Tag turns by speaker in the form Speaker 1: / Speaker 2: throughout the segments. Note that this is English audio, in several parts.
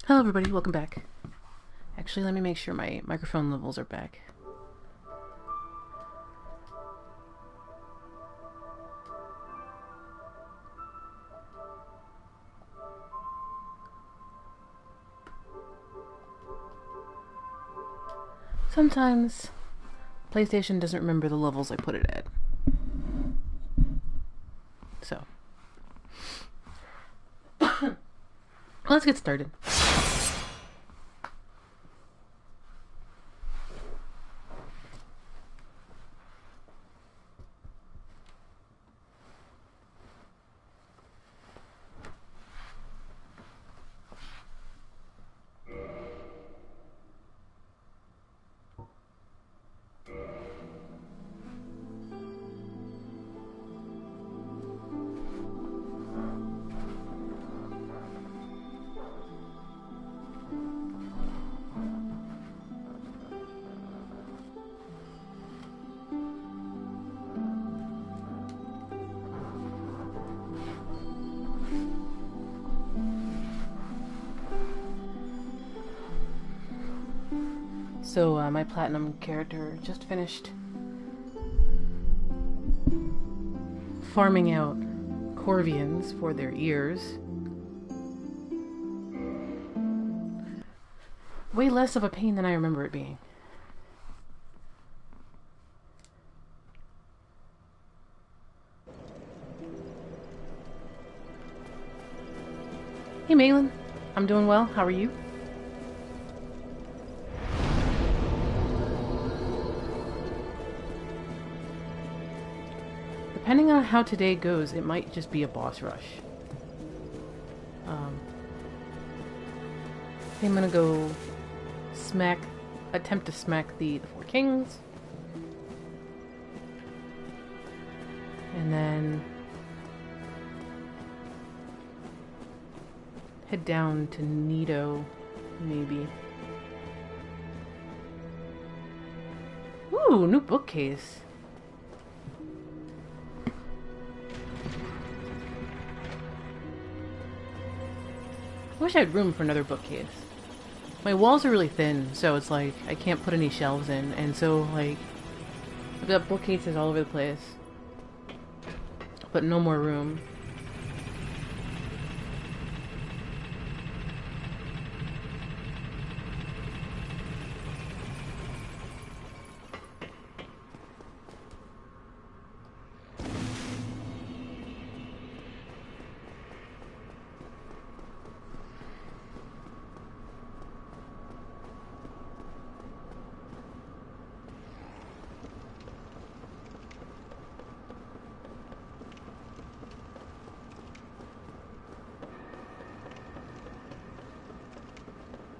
Speaker 1: Hello everybody, welcome back. Actually, let me make sure my microphone levels are back. Sometimes PlayStation doesn't remember the levels I put it at. So, let's get started. So, my platinum character just finished farming out Corvians for their ears. Way less of a pain than I remember it being. Hey Maylin, I'm doing well, how are you? Depending on how today goes, it might just be a boss rush. I'm gonna go attempt to smack the four kings. And then head down to Nito, maybe. Ooh, new bookcase. I wish I had room for another bookcase. My walls are really thin, so it's like I can't put any shelves in, and so like I've got bookcases all over the place, but no more room.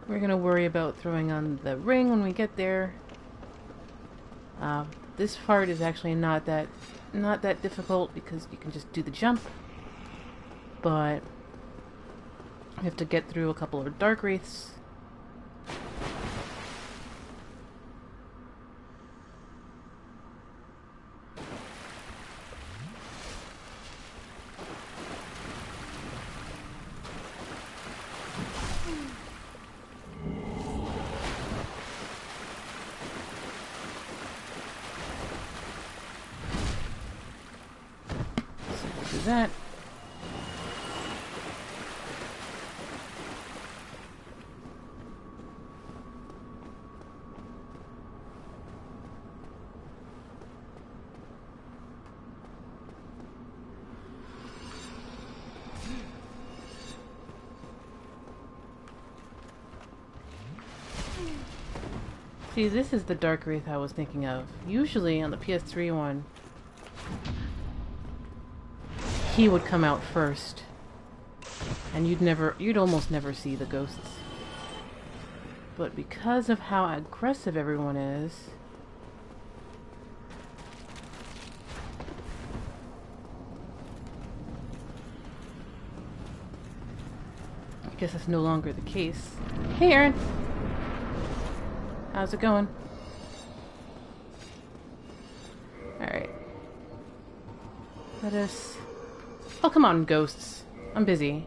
Speaker 1: We're gonna worry about throwing on the ring when we get there. This part is actually not that difficult because you can just do the jump. But we have to get through a couple of dark wraiths. That. See, this is the Dark Wraith I was thinking of. Usually on the PS3 one, he would come out first, and you'd almost never see the ghosts. But because of how aggressive everyone is, I guess that's no longer the case. Hey Aaron! How's it going? Alright. Let us... Oh, come on, ghosts. I'm busy.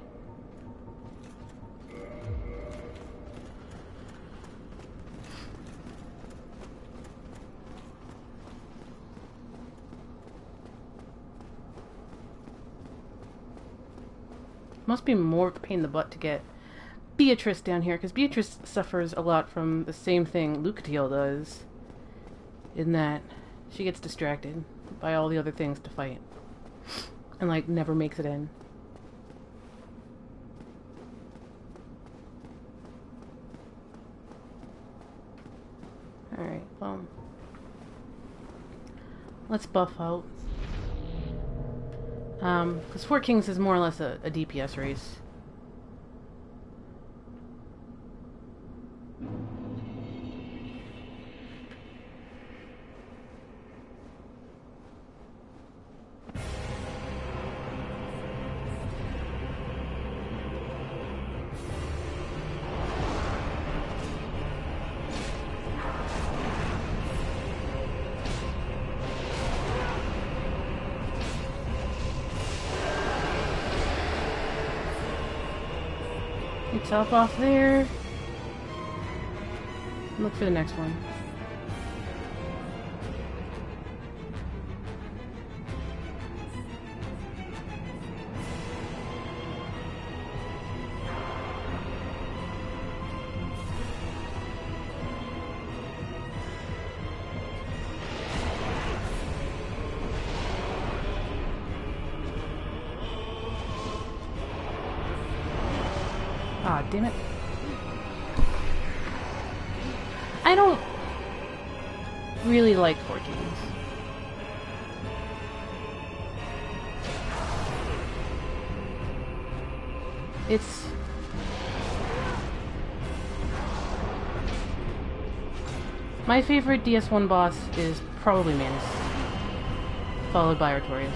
Speaker 1: Must be more of a pain in the butt to get Beatrice down here, because Beatrice suffers a lot from the same thing Lucatiel does, in that she gets distracted by all the other things to fight, and, like, never makes it in. Alright, well, let's buff out. Because Four Kings is more or less a DPS race. Top off there. Look for the next one. Ah, damn it. I don't really like Four Kings. It's... my favorite DS1 boss is probably Manus, followed by Artorias.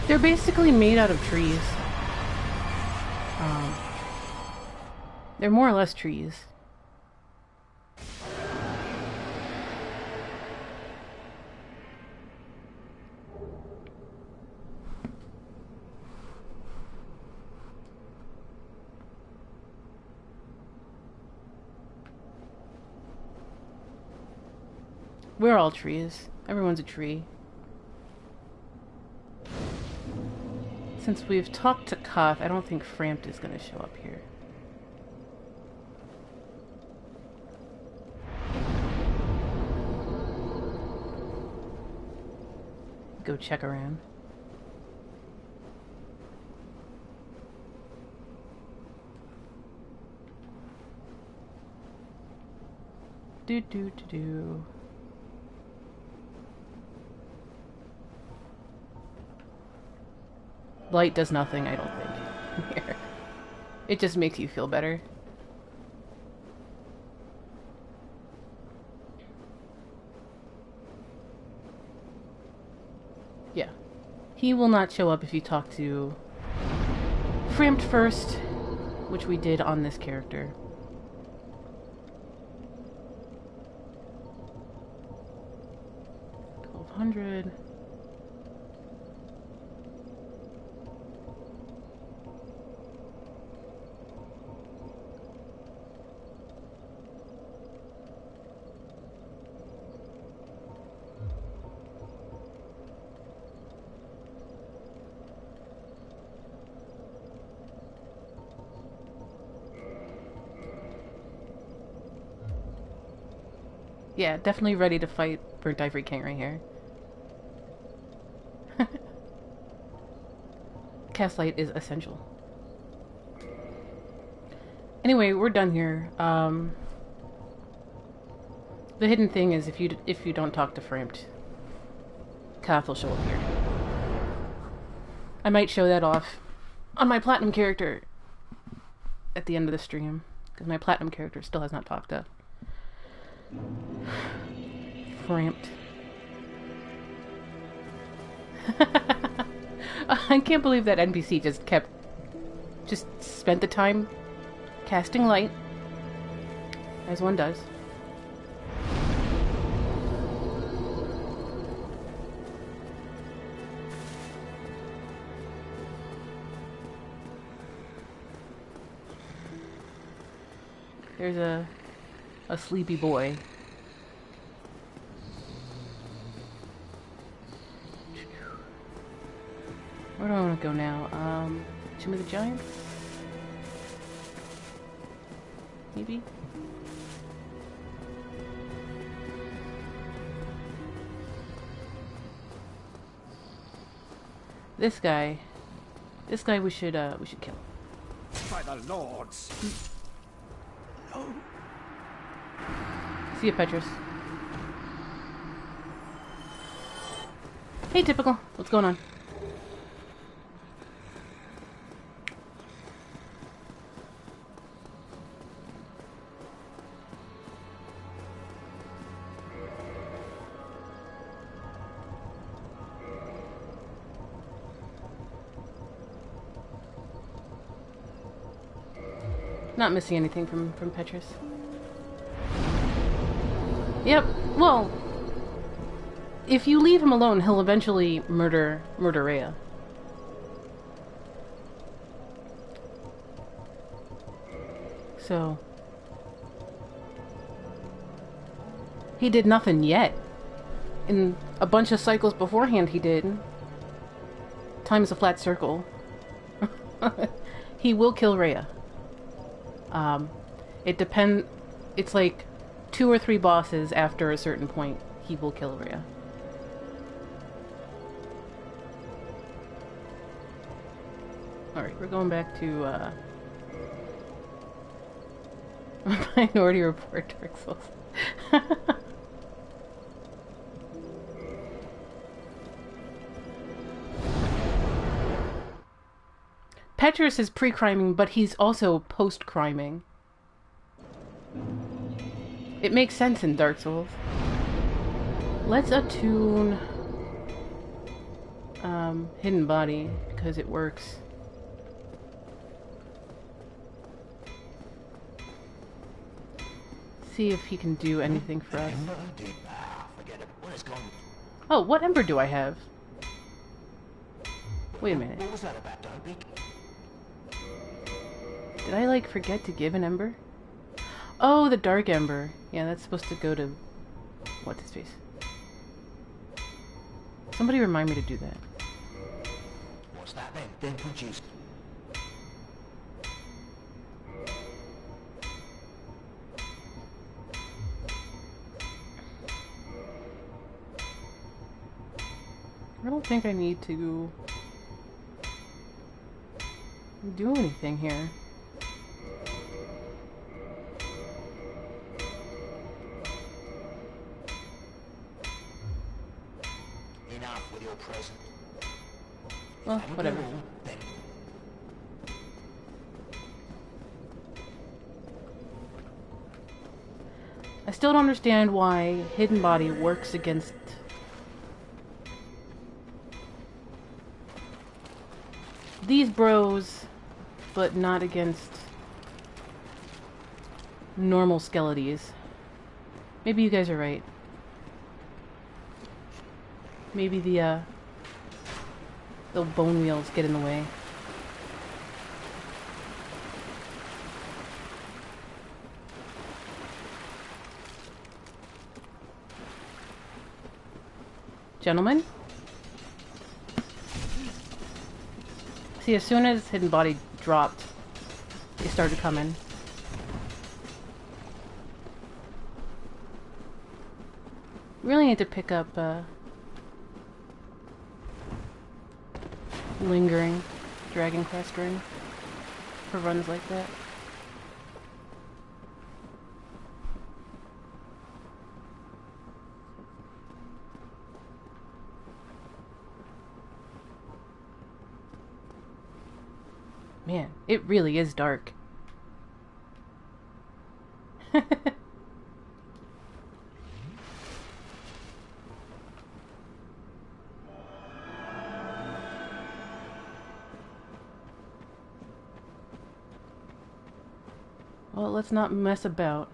Speaker 1: They're basically made out of trees. They're more or less trees. We're all trees. Everyone's a tree. Since we've talked to Koth, I don't think Frampt is going to show up here. Go check around. Do. Light does nothing, I don't think. Here. It just makes you feel better. Yeah. He will not show up if you talk to Frampt first, which we did on this character. 100. Yeah, definitely ready to fight Burnt Ivory King right here. Cast light is essential. Anyway, we're done here. The hidden thing is if you don't talk to Framped, Kath will show up here. I might show that off on my platinum character at the end of the stream, because my platinum character still has not talked to Framped. I can't believe that NPC just spent the time casting light, as one does. There's a sleepy boy. Where do I want to go now? Tomb of the Giants? Maybe? This guy we should kill.
Speaker 2: By the lords. No.
Speaker 1: See you, Petrus. Hey, Typical. What's going on? Not missing anything from Petrus. Yep. Well, if you leave him alone, he'll eventually murder Rhea. So he did nothing yet. In a bunch of cycles beforehand, he did. Time is a flat circle. He will kill Rhea. It depends. It's like 2 or 3 bosses after a certain point, he will kill Rhea. Alright, we're going back to, Minority Report, Dark Souls. Petrus is pre-criming, but he's also post-criming. It makes sense in Dark Souls. Let's attune Hidden Body, because it works. See if he can do anything for us. Oh, what ember do I have? Wait a minute.
Speaker 2: What was that about, Dobie?
Speaker 1: Did I, like, forget to give an ember? Oh, the dark ember. Yeah, that's supposed to go to... what's his face? Somebody remind me to do that.
Speaker 2: What's that then? Then produce.
Speaker 1: I don't think I need to do anything here.
Speaker 2: Enough with your present.
Speaker 1: Well, whatever. I still don't understand why Hidden Body works against these bros, but not against normal skeleties. Maybe you guys are right. Maybe the bone wheels get in the way. Gentlemen? See, as soon as Hidden Body dropped, they started coming. Really need to pick up, Lingering Dragon Quest ring for runs like that. Man, it really is dark. Well, let's not mess about.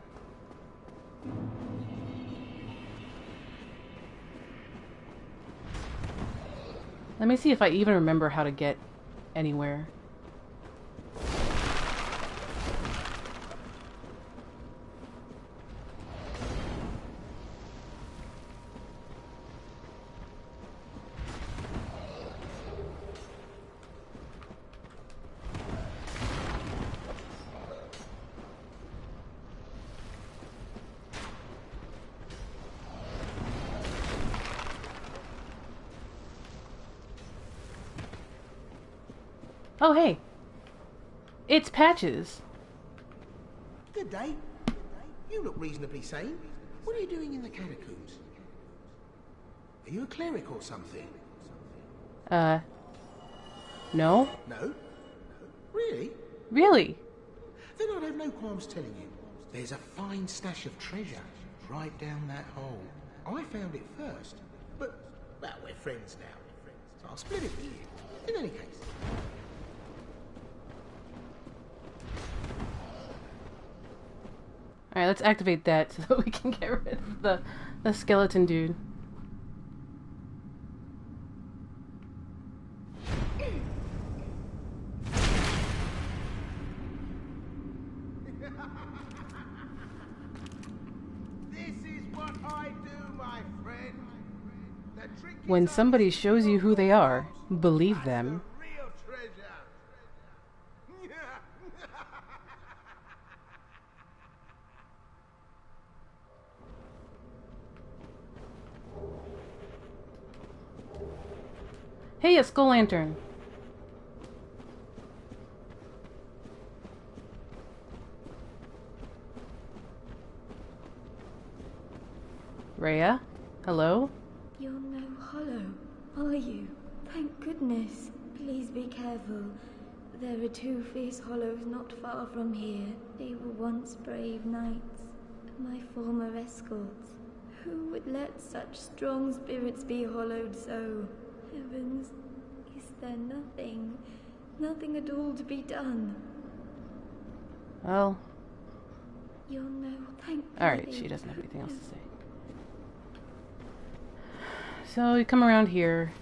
Speaker 1: Let me see if I even remember how to get anywhere. Oh, hey. It's Patches.
Speaker 2: Good day. You look reasonably sane. What are you doing in the catacombs? Are you a cleric or something?
Speaker 1: No?
Speaker 2: No? Really?
Speaker 1: Really?
Speaker 2: Then I'd have no qualms telling you. There's a fine stash of treasure right down that hole. I found it first. But, well, we're friends now. So I'll split it with you. In any case.
Speaker 1: Alright, let's activate that so that we can get rid of the skeleton dude.
Speaker 2: This is what I do, my friend.
Speaker 1: When somebody shows you who they are, believe them.
Speaker 2: Real treasure.
Speaker 1: Hey, a skull lantern. Rhea? Hello?
Speaker 3: You're no hollow, are you? Thank goodness. Please be careful. There are two fierce hollows not far from here. They were once brave knights, my former escorts. Who would let such strong spirits be hollowed so? Heavens, is there nothing at all to be done?
Speaker 1: Well...
Speaker 3: You're no, thank you.
Speaker 1: Alright, she doesn't have anything else to say. So you come around here.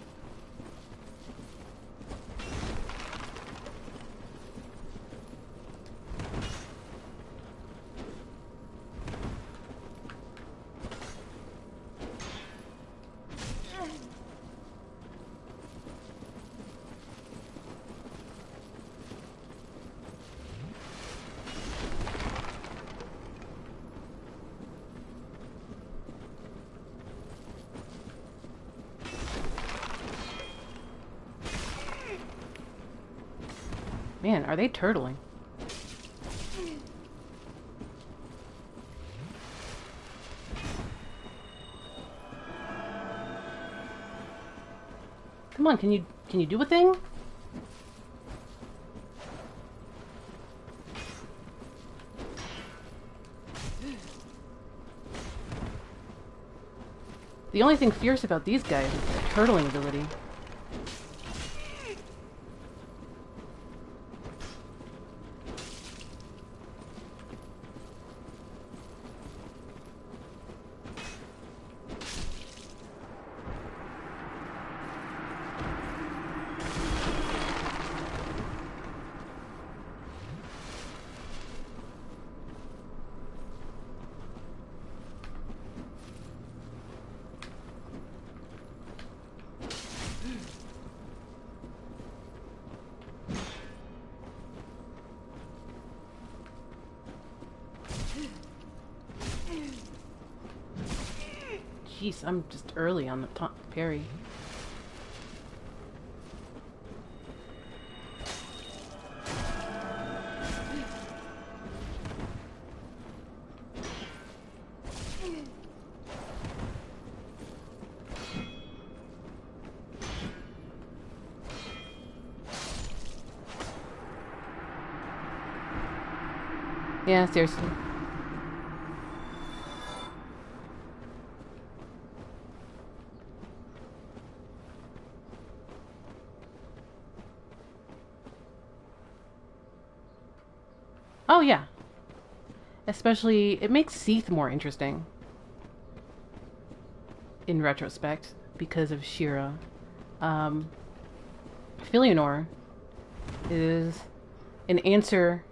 Speaker 1: Man, are they turtling? Come on, can you do a thing? The only thing fierce about these guys is their turtling ability. Jeez, I'm just early on the parry. Yeah, seriously. Oh, yeah. Especially, it makes Seath more interesting. In retrospect, because of Shira. Filianor is an answer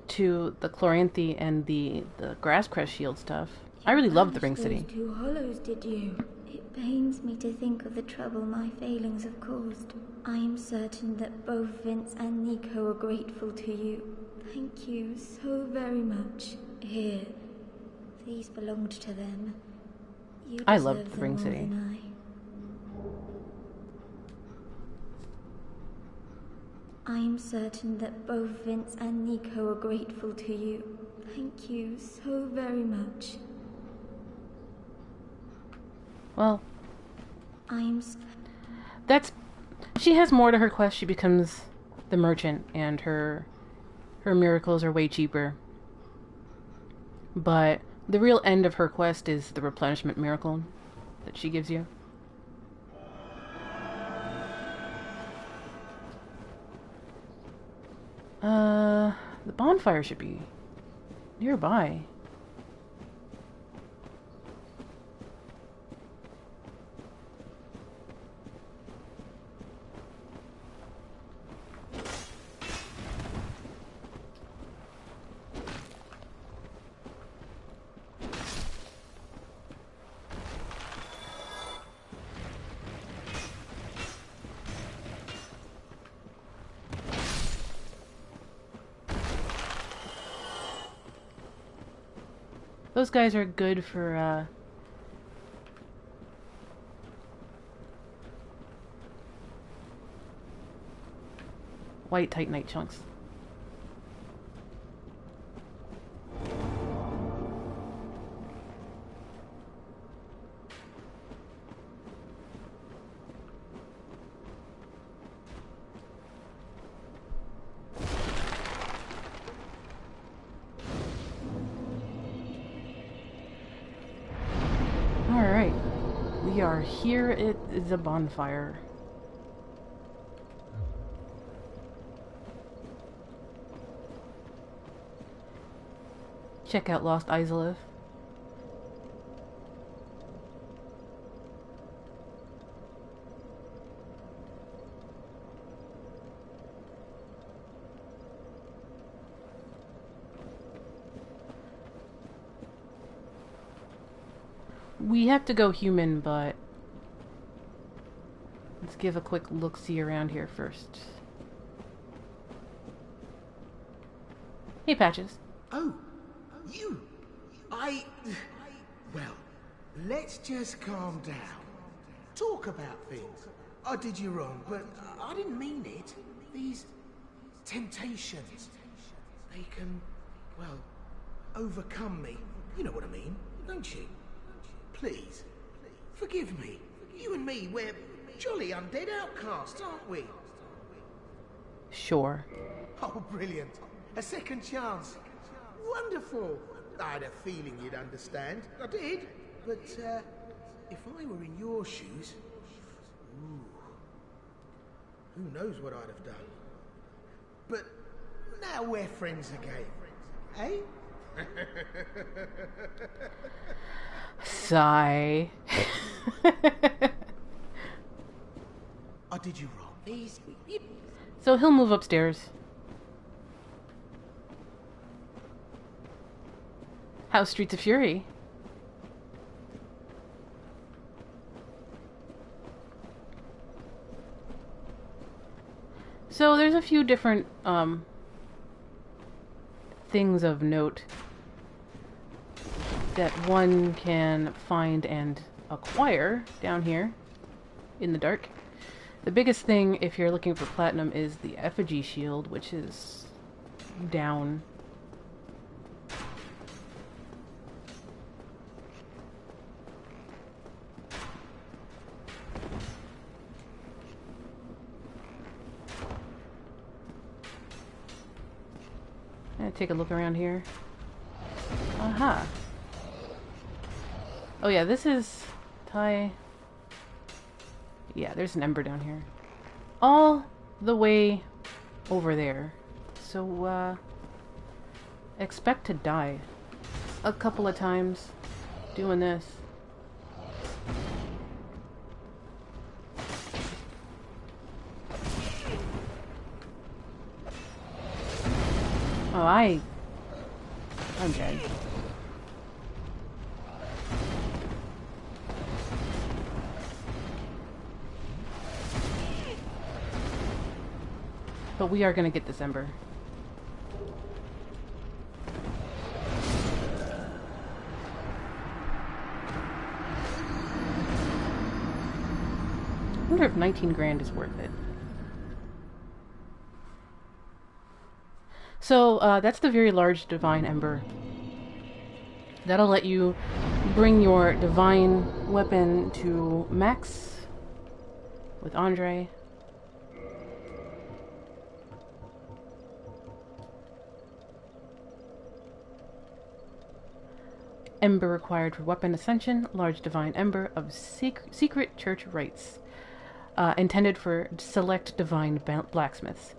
Speaker 1: to the Chloranthe and the Grasscrest shield stuff. I really loved the Ring City.
Speaker 3: Those 2 hollows, did you? It pains me to think of the trouble my failings have caused. I am certain that both Vince and Nito are grateful to you. Thank you so very much. Here, these belonged to them. You
Speaker 1: I
Speaker 3: deserve
Speaker 1: loved the
Speaker 3: them
Speaker 1: Ring
Speaker 3: more
Speaker 1: City.
Speaker 3: than I am certain that both Vince and Nito are grateful to you. Thank you so very much.
Speaker 1: Well,
Speaker 3: That's...
Speaker 1: she has more to her quest. She becomes the merchant, and her miracles are way cheaper. But the real end of her quest is the replenishment miracle that she gives you. The bonfire should be nearby. Those guys are good for, white Titanite chunks. Alright, we are here at the bonfire. Check out Lost Izalith. We have to go human, but let's give a quick look-see around here first. Hey, Patches.
Speaker 2: Oh, you! Well, let's just calm down. Talk about things. I did you wrong, but I didn't mean it. These temptations, they can, well, overcome me. You know what I mean, don't you? Please, forgive me. You and me, we're jolly undead outcasts, aren't we?
Speaker 1: Sure.
Speaker 2: Oh, brilliant. A second chance. Wonderful. I had a feeling you'd understand. I did. But, if I were in your shoes... Ooh, who knows what I'd have done. But now we're friends again. Eh?
Speaker 1: Sigh.
Speaker 2: I did you wrong. Please.
Speaker 1: So he'll move upstairs. How's Streets of Fury? So there's a few different things of note that one can find and acquire down here in the dark. The biggest thing if you're looking for platinum is the effigy shield, which is down. Take a look around here. Aha. Oh yeah, this is Thai. Yeah, there's an ember down here. All the way over there. So, expect to die a couple of times doing this. Oh, I'm dead. But we are gonna get this ember. I wonder if 19 grand is worth it. So, that's the very large divine ember. That'll let you bring your divine weapon to max with Andre. Ember required for weapon ascension, large divine ember of secret church rites, intended for select divine blacksmiths.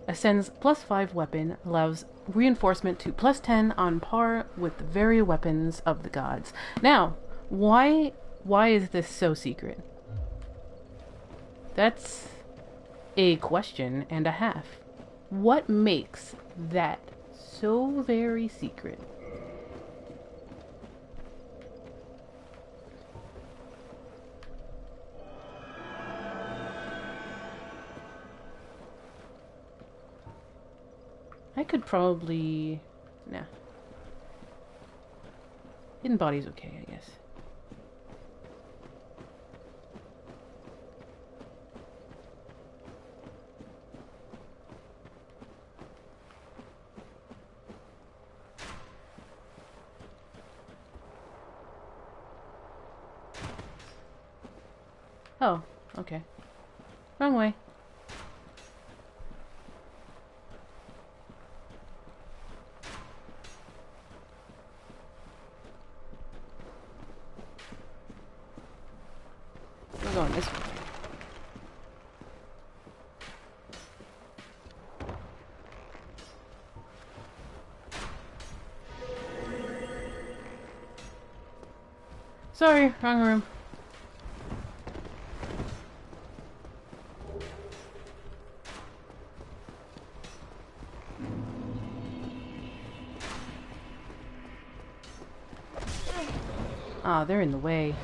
Speaker 1: Ascends +5 weapon, allows reinforcement to +10 on par with the very weapons of the gods. Now, why is this so secret? That's a question and a half. What makes that so very secret? I could probably... Nah. Hidden body's okay, I guess. Oh, okay. Wrong way. We're going this way. Sorry, wrong room. Ah, they're in the way.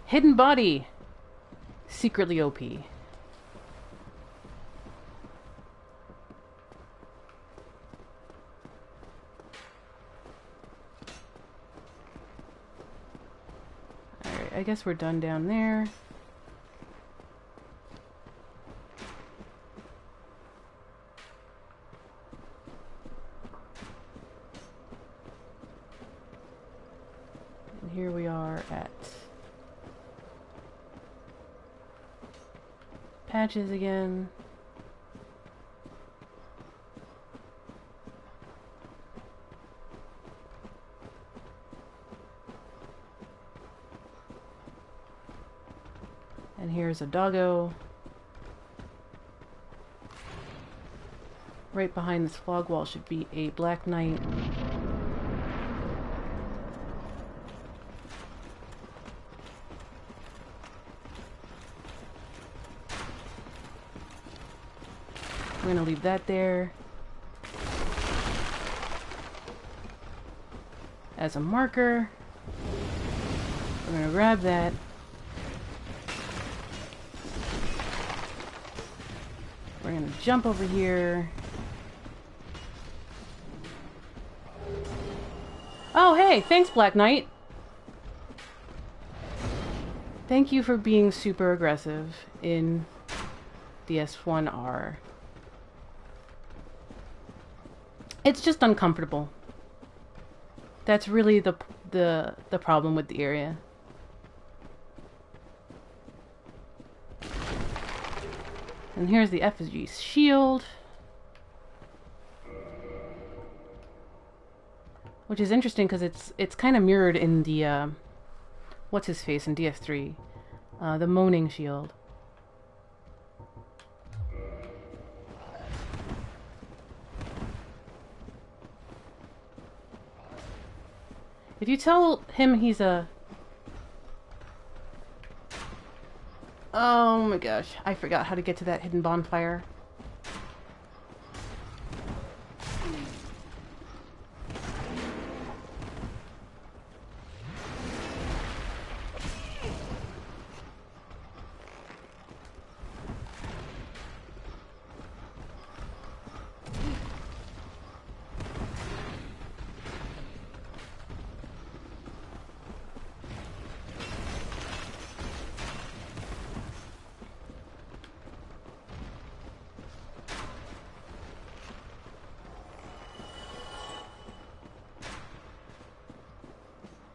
Speaker 1: Hidden body! Secretly OP. Alright, I guess we're done down there. And here we are at Patches again. And here's a doggo. Right behind this fog wall should be a black knight. We're gonna leave that there as a marker. We're gonna grab that. We're gonna jump over here. Oh, hey, thanks, Black Knight. Thank you for being super aggressive in DS1R. It's just uncomfortable. That's really the problem with the area. And here's the effigy shield, which is interesting because it's kind of mirrored in the what's his face in DS3, the moaning shield. If you tell him he's a... Oh my gosh, I forgot how to get to that hidden bonfire.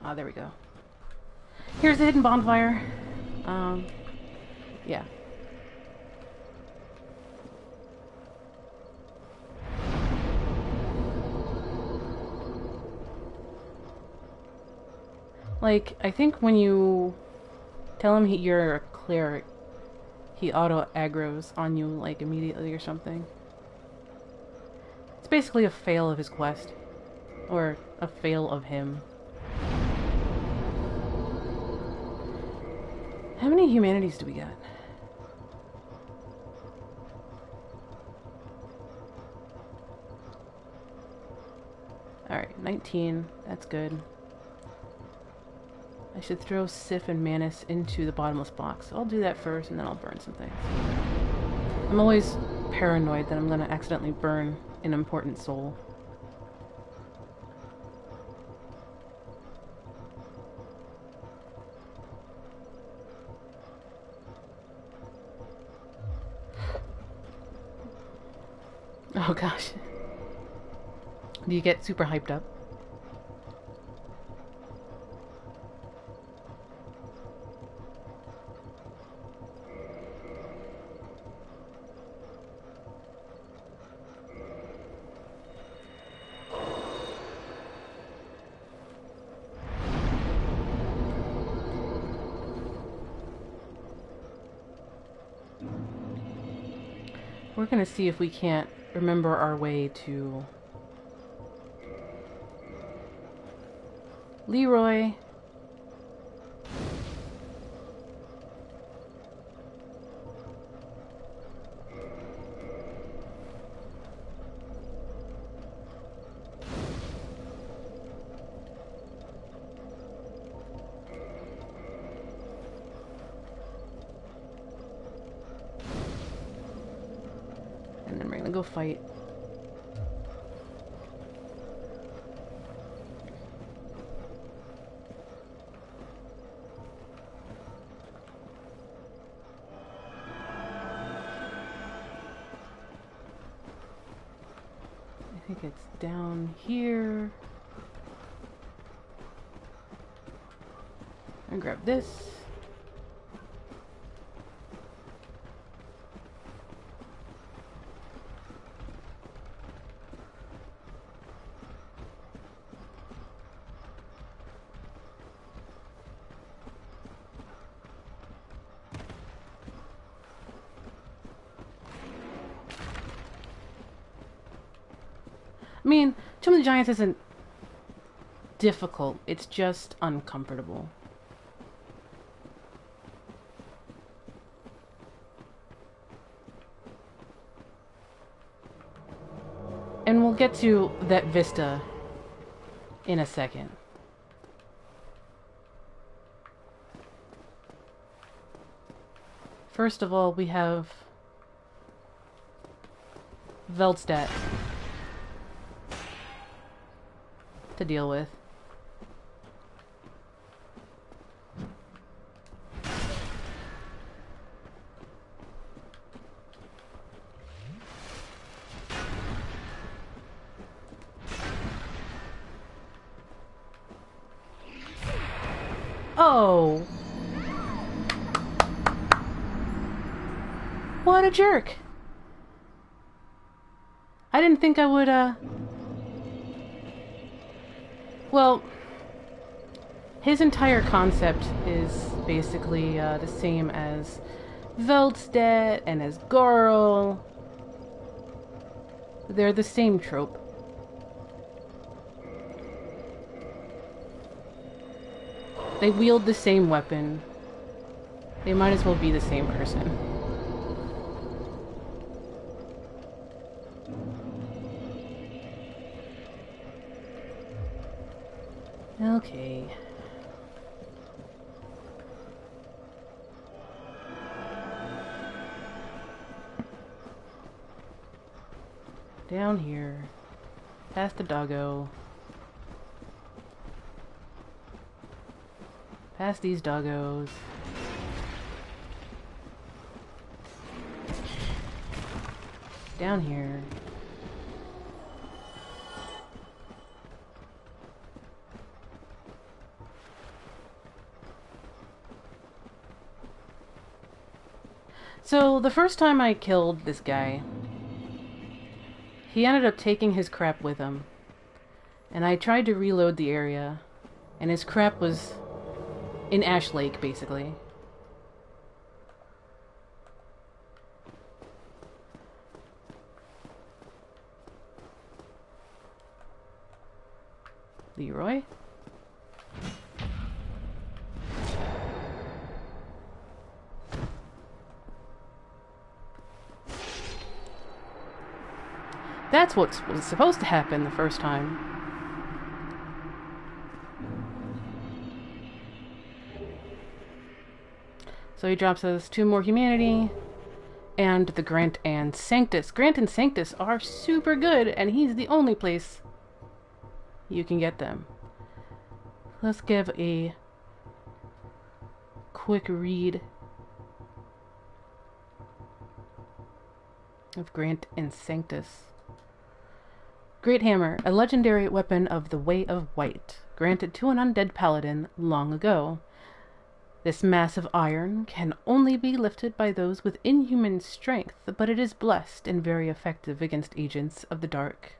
Speaker 1: Ah, there we go. Here's the hidden bonfire. Yeah. Like, I think when you tell him you're a cleric, he auto-aggroes on you, like, immediately or something. It's basically a fail of his quest. Or a fail of him. How many humanities do we got? Alright, 19. That's good. I should throw Sif and Manus into the bottomless box. So I'll do that first, and then I'll burn some things. I'm always paranoid that I'm gonna accidentally burn an important soul. Oh gosh. Do you get super hyped up? We're gonna see if we can't remember our way to Leroy. And then we're gonna go fight. I think it's down here. And grab this. I mean, Tomb of the Giants isn't difficult, it's just uncomfortable. And we'll get to that vista in a second. First of all, we have Veldstadt to deal with. Oh! What a jerk! I didn't think I would, Well, his entire concept is basically the same as Veldstedt and as Garl. They're the same trope. They wield the same weapon. They might as well be the same person. Okay. Down here. Past the doggo. Past these doggos. Down here. So, the first time I killed this guy, he ended up taking his crap with him. And I tried to reload the area, and his crap was in Ash Lake, basically. Leroy? That's what was supposed to happen the first time. So he drops us 2 more humanity, and the Grant and Sanctus. Grant and Sanctus are super good, and he's the only place you can get them. Let's give a quick read of Grant and Sanctus. Great Hammer, a legendary weapon of the Way of White, granted to an undead paladin long ago. This mass of iron can only be lifted by those with inhuman strength, but it is blessed and very effective against agents of the dark.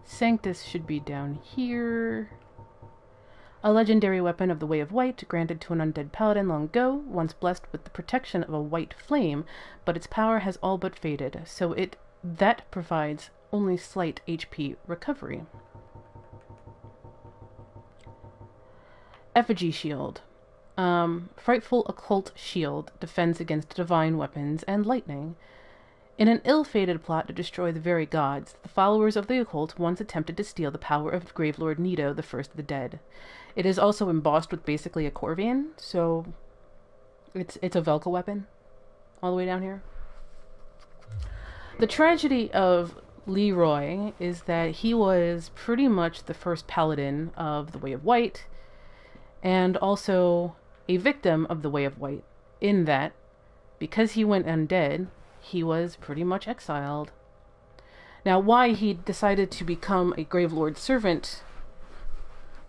Speaker 1: Sanctus should be down here. A legendary weapon of the Way of White, granted to an undead paladin long ago, once blessed with the protection of a white flame, but its power has all but faded, so that provides only slight HP recovery. Effigy Shield. Frightful occult shield, defends against divine weapons and lightning. In an ill-fated plot to destroy the very gods, the followers of the occult once attempted to steal the power of Gravelord Nito, the first of the dead. It is also embossed with basically a Corvian, so it's a Velka weapon all the way down here. The tragedy of Leroy is that he was pretty much the first paladin of the Way of White, and also a victim of the Way of White, in that, because he went undead, he was pretty much exiled. Now, why he decided to become a Gravelord servant,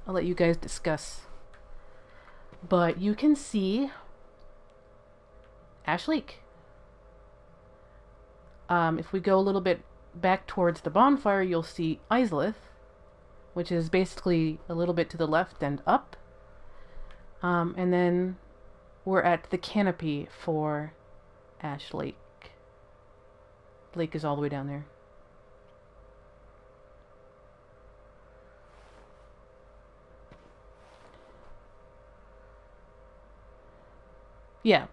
Speaker 1: I'll let you guys discuss. But you can see Ash Lake. If we go a little bit back towards the bonfire, you'll see Izalith, which is basically a little bit to the left and up. And then we're at the canopy for Ash Lake. Lake is all the way down there. Yeah.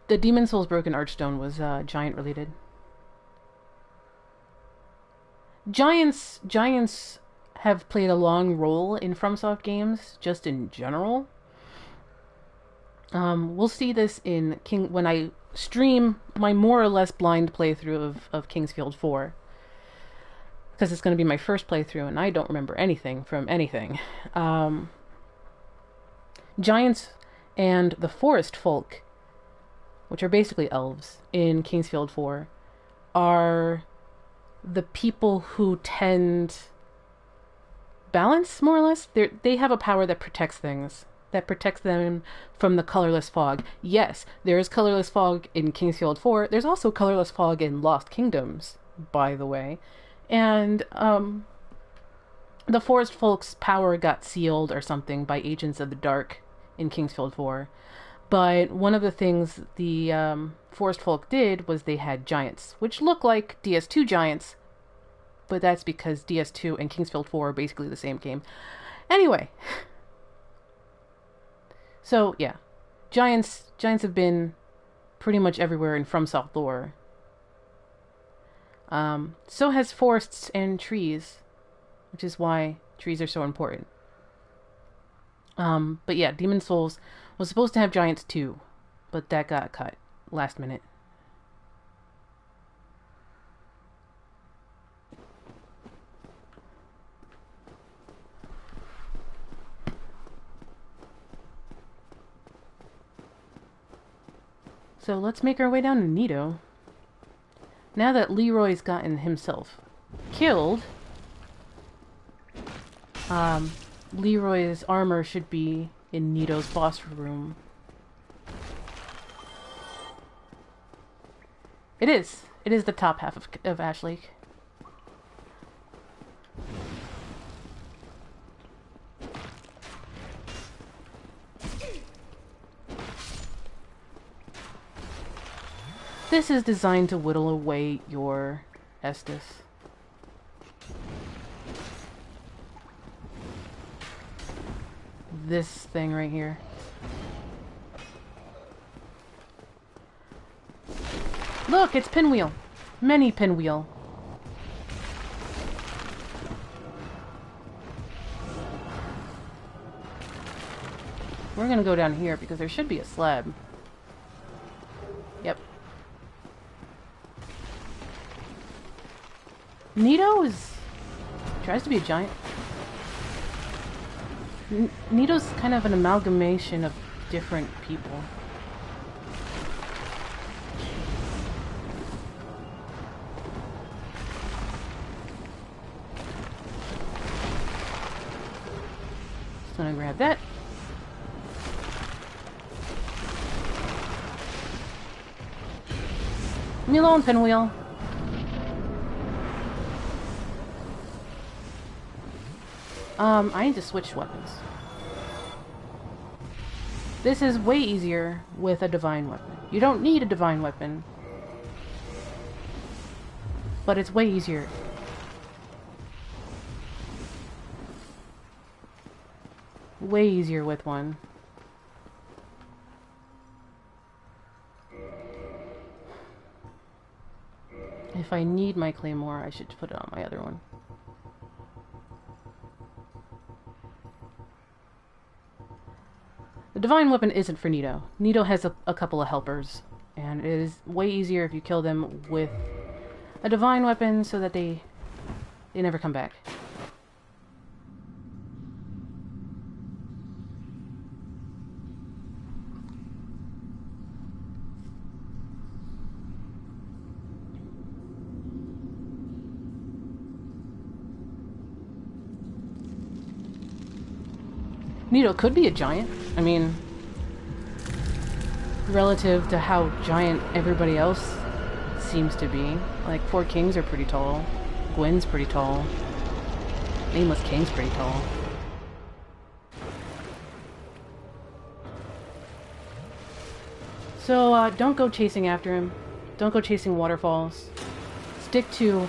Speaker 1: The Demon Souls Broken Archstone was giant related. Giants have played a long role in FromSoft games, just in general. We'll see this in when I stream my more or less blind playthrough of Kingsfield 4. Because it's going to be my first playthrough and I don't remember anything from anything. Giants and the forest folk, which are basically elves in Kingsfield 4, are the people who tend balance, more or less. They have a power that protects things. That protects them from the colorless fog. Yes, there is colorless fog in Kingsfield 4. There's also colorless fog in Lost Kingdoms, by the way. And, the forest folk's power got sealed or something by Agents of the Dark in Kingsfield 4. But one of the things the forest folk did was they had giants, which look like DS2 giants, but that's because DS2 and Kingsfield 4 are basically the same game. Anyway, so yeah, giants have been pretty much everywhere in FromSoft lore. So has forests and trees, which is why trees are so important. But yeah, Demon Souls was supposed to have giants too, but that got cut last minute. So let's make our way down to Nito. Now that Leroy's gotten himself killed, Leroy's armor should be in Nito's boss room. It is. It is the top half of Ash Lake. This is designed to whittle away your Estus. This thing right here. Look, it's Pinwheel. Many Pinwheel. We're gonna go down here because there should be a slab. Yep. Nito tries to be a giant. Nito's kind of an amalgamation of different people. Just gonna grab that. Leave me alone, Pinwheel. I need to switch weapons. This is way easier with a divine weapon. You don't need a divine weapon, but it's way easier. Way easier with one. If I need my claymore, I should put it on my other one. The divine weapon isn't for Nito. Nito has a couple of helpers, and it is way easier if you kill them with a divine weapon so that they never come back. Nito could be a giant. I mean, relative to how giant everybody else seems to be. Like, 4 kings are pretty tall. Gwyn's pretty tall. Nameless King's pretty tall. So, don't go chasing after him. Don't go chasing waterfalls. Stick to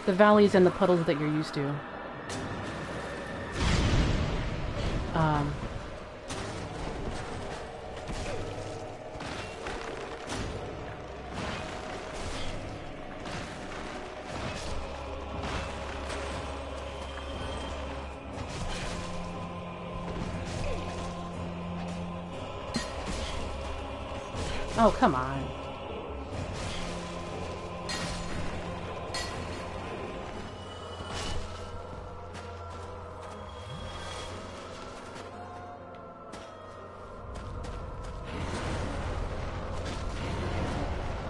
Speaker 1: the valleys and the puddles that you're used to. Oh, come on.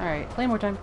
Speaker 1: Alright, play more time.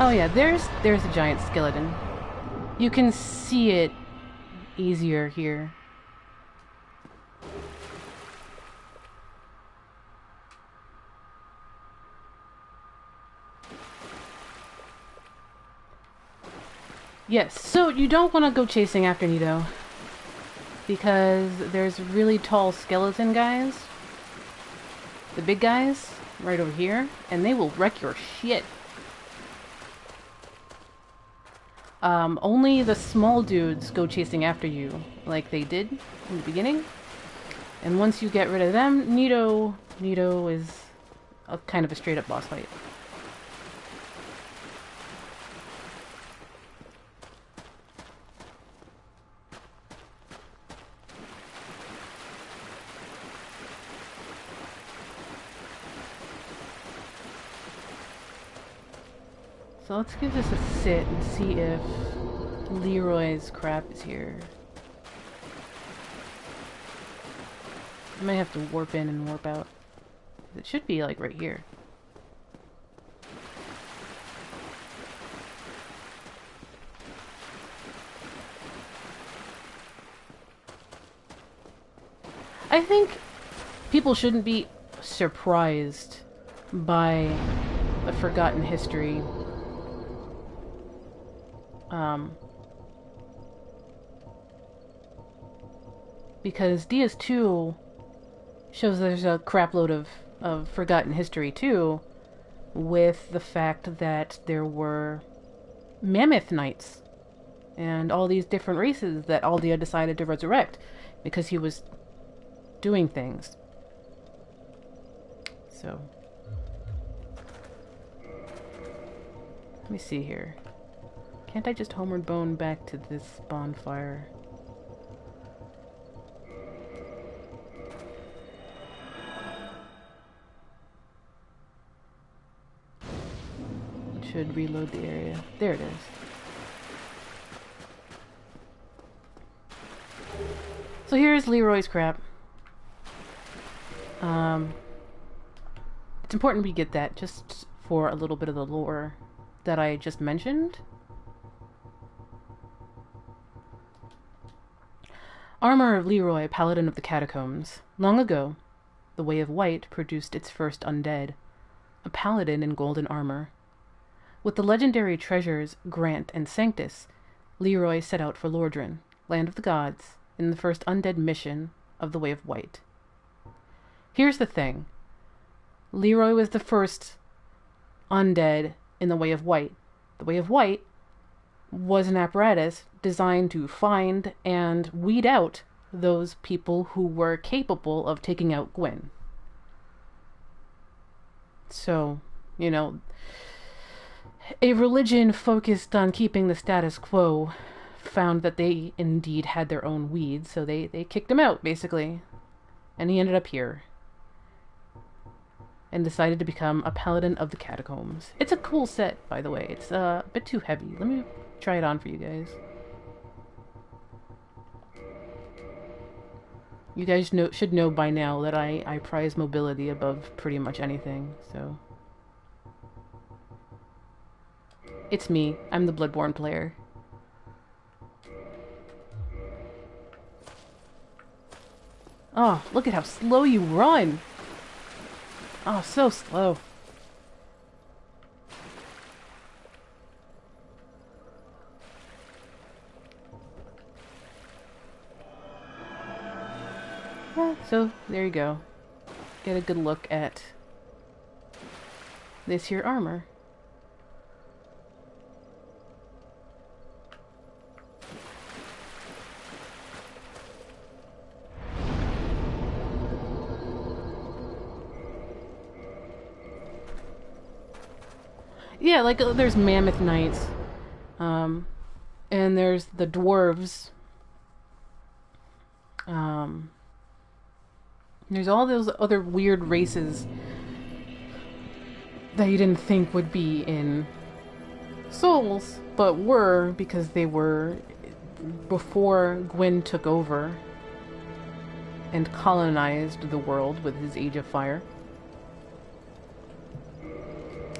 Speaker 1: Oh yeah, there's a giant skeleton. You can see it easier here. Yes, so you don't want to go chasing after Nito, because there's really tall skeleton guys, the big guys, right over here, and they will wreck your shit. Only the small dudes go chasing after you, like they did in the beginning. And once you get rid of them, Nito is a kind of a straight-up boss fight. So let's give this a sit and see if Leroy's crap is here. I might have to warp in and warp out. It should be like right here. I think people shouldn't be surprised by the forgotten history. Because DS2 shows there's a crapload of forgotten history too, with the fact that there were mammoth knights and all these different races that Aldia decided to resurrect because he was doing things. So let me see here. Can't I just homeward bone back to this bonfire? It should reload the area. There it is. So here's Leroy's crap. It's important we get that just for a little bit of the lore that I just mentioned. Armor of Leroy, Paladin of the Catacombs. Long ago, the Way of White produced its first undead, a paladin in golden armor. With the legendary treasures Grant and Sanctus, Leroy set out for Lordran, land of the gods, in the first undead mission of the Way of White. Here's the thing. Leroy was the first undead in the Way of White. The Way of White was an apparatus designed to find and weed out those people who were capable of taking out Gwyn. So, you know, a religion focused on keeping the status quo found that they indeed had their own weeds, so they kicked him out, basically. And he ended up here. And decided to become a Paladin of the Catacombs. It's a cool set, by the way. It's a bit too heavy. Let me try it on for you guys. You guys should know by now that I prize mobility above pretty much anything, so... It's me. I'm the Bloodborne player. Oh, look at how slow you run! Oh, so slow. Yeah, so, there you go. Get a good look at this here armor. Yeah, like, there's mammoth knights. And there's the dwarves. There's all those other weird races that you didn't think would be in Souls, but were, because they were before Gwyn took over and colonized the world with his Age of Fire.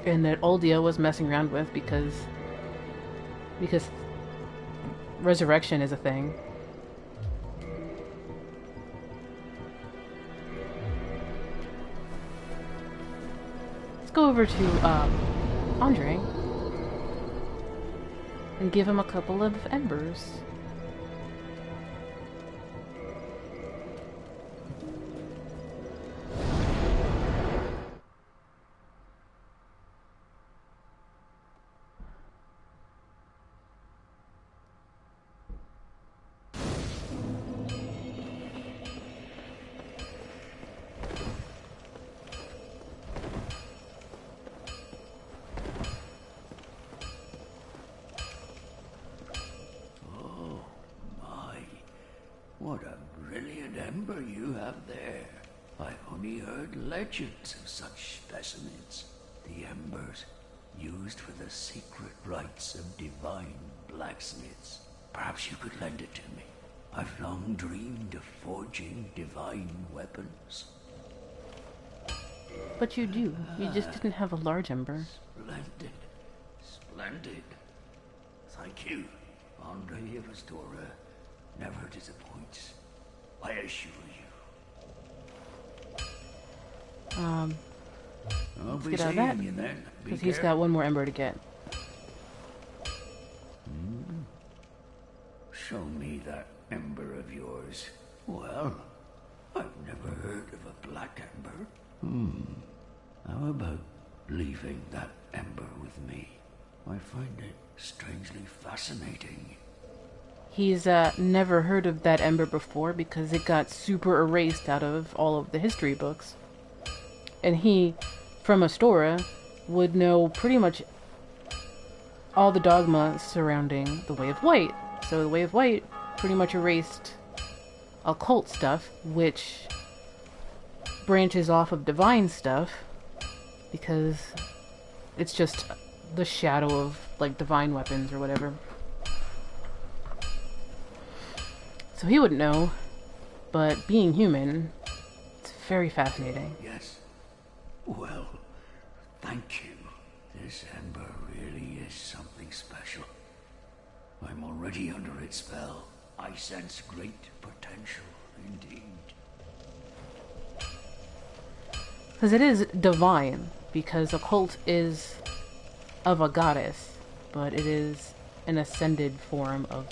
Speaker 1: and that Oldia was messing around with because resurrection is a thing. Let's go over to Andre and give him a couple of embers.
Speaker 4: What a brilliant ember you have there. I've only heard legends of such specimens. The embers used for the secret rites of divine blacksmiths. Perhaps you could lend it to me. I've long dreamed of forging divine weapons.
Speaker 1: But you do. You just didn't have a large ember.
Speaker 4: Splendid. Splendid. Thank you. Andre of Astora never disappoints. I assure you.
Speaker 1: Let's get out of that. Because he's got one more ember to get.
Speaker 4: Show me that ember of yours. Well, I've never heard of a black ember. How about leaving that ember with me? I find it strangely fascinating.
Speaker 1: He's never heard of that ember before because it got super erased out of all of the history books. And he, from Astora, would know pretty much all the dogma surrounding the Way of White. So the Way of White pretty much erased occult stuff, which branches off of divine stuff, because it's just the shadow of, like, divine weapons or whatever. So he wouldn't know, but being human, it's very fascinating.
Speaker 4: Yes. Well, thank you. This ember really is something special. I'm already under its spell. I sense great potential indeed.
Speaker 1: Because it is divine, because occult is of a goddess, but it is an ascended form of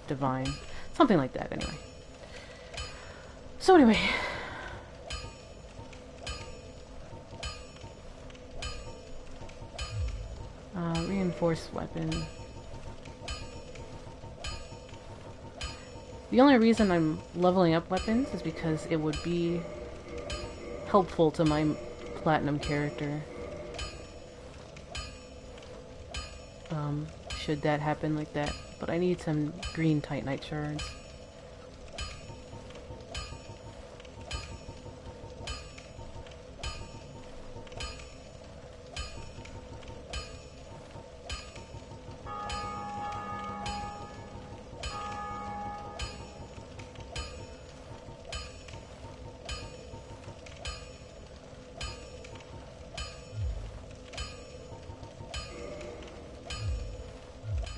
Speaker 1: divine. Something like that, anyway. So anyway. Reinforced weapon. The only reason I'm leveling up weapons is because it would be helpful to my platinum character. Should that happen like that. But I need some green titanite shards.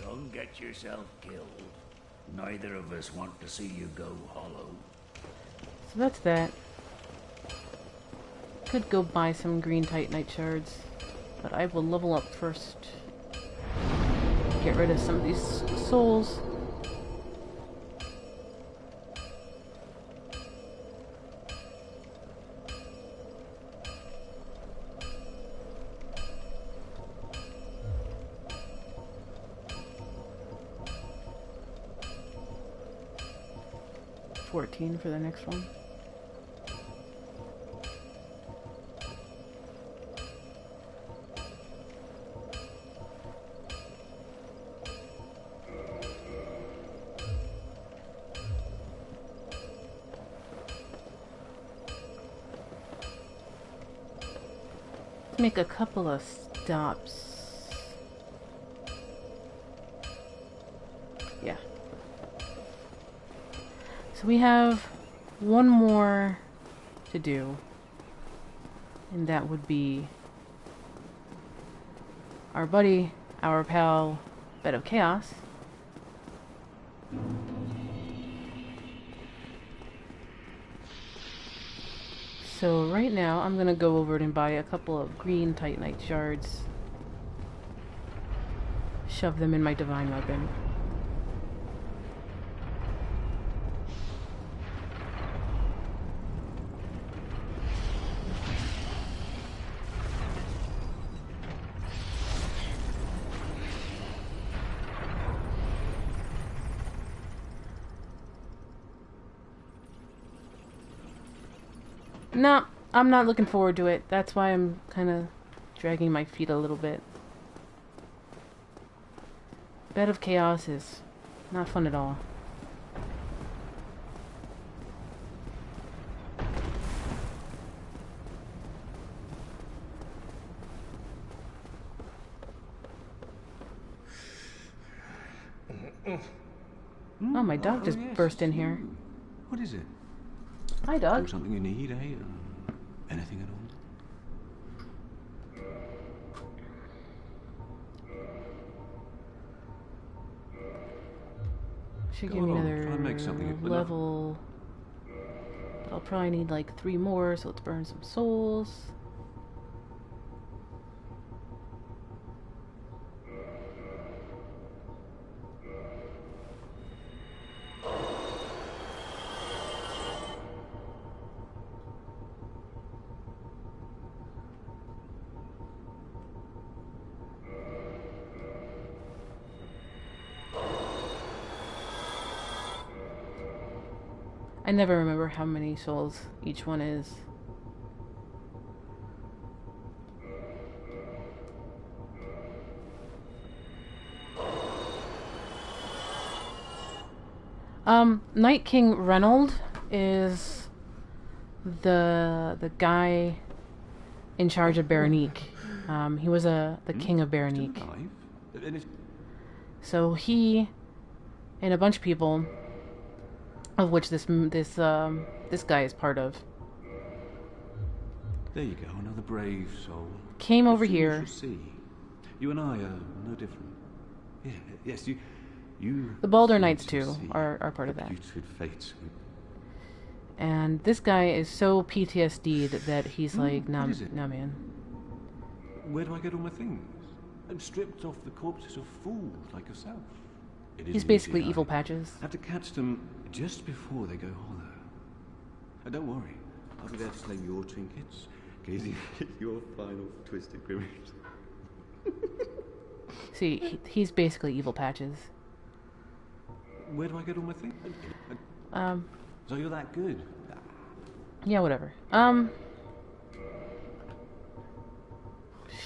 Speaker 4: Don't get yourself killed. Neither of us want to see you go hollow.
Speaker 1: So that's that. Could go buy some green titanite shards, but I will level up first. Get rid of some of these souls. For the next one. Let's make a couple of stops. Yeah. So we have one more to do, and that would be our buddy, our pal, Bed of Chaos. So right now, I'm gonna go over and buy a couple of green Titanite shards. Shove them in my divine weapon. No, I'm not looking forward to it. That's why I'm kind of dragging my feet a little bit. Bed of Chaos is not fun at all. Oh, my dog just burst in here.
Speaker 5: What is it?
Speaker 1: Hi, dog.
Speaker 5: Something you need, eh? Anything at all?
Speaker 1: Should
Speaker 5: Go
Speaker 1: give me
Speaker 5: along,
Speaker 1: another
Speaker 5: try and make something
Speaker 1: level. But I'll probably need like 3 more, so let's burn some souls. I never remember how many souls each one is. Night King Reynold is the guy in charge of Berenique. He was the king of Berenique. So he and a bunch of people, of which this guy is part of.
Speaker 5: There you go, another brave soul.
Speaker 1: Came over
Speaker 5: Soon
Speaker 1: here.
Speaker 5: You shall see. You and I are no different. Yeah, yes, you.
Speaker 1: The Balder Knights
Speaker 5: shall
Speaker 1: too
Speaker 5: see
Speaker 1: are part of that.
Speaker 5: Putrid fates.
Speaker 1: And this guy is so PTSD'd that he's like, nah,
Speaker 5: what is it?
Speaker 1: nah, man.
Speaker 5: Where do I get all my things? I'm stripped off the corpses of fools like yourself. It
Speaker 1: He's
Speaker 5: isn't
Speaker 1: basically
Speaker 5: easy,
Speaker 1: evil
Speaker 5: I
Speaker 1: Patches.
Speaker 5: have to catch them just before they go hollow. And don't worry, I'll be there to claim your trinkets, gazing at your final twisted grimace.
Speaker 1: See, he's basically evil Patches.
Speaker 5: Where do I get all my things? So you're that good?
Speaker 1: Yeah, whatever.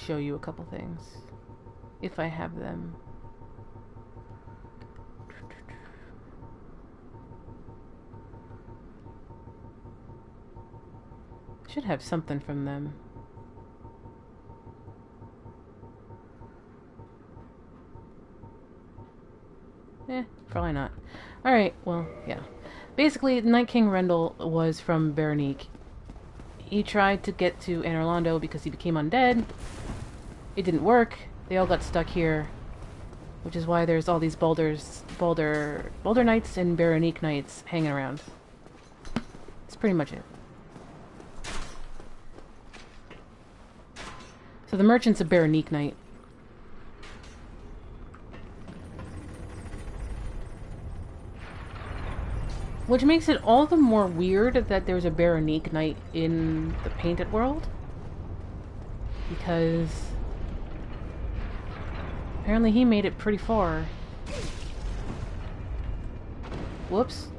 Speaker 1: Show you a couple things. If I have them. Should have something from them. Probably not. Alright, well, yeah. Basically, Night King Rendell was from Berenique. He tried to get to Anor Londo because he became undead. It didn't work. They all got stuck here. Which is why there's all these Balder Knights and Berenique Knights hanging around. That's pretty much it. So the merchant's a Berenique Knight. Which makes it all the more weird that there's a Berenique Knight in the Painted World. Because apparently he made it pretty far. Whoops.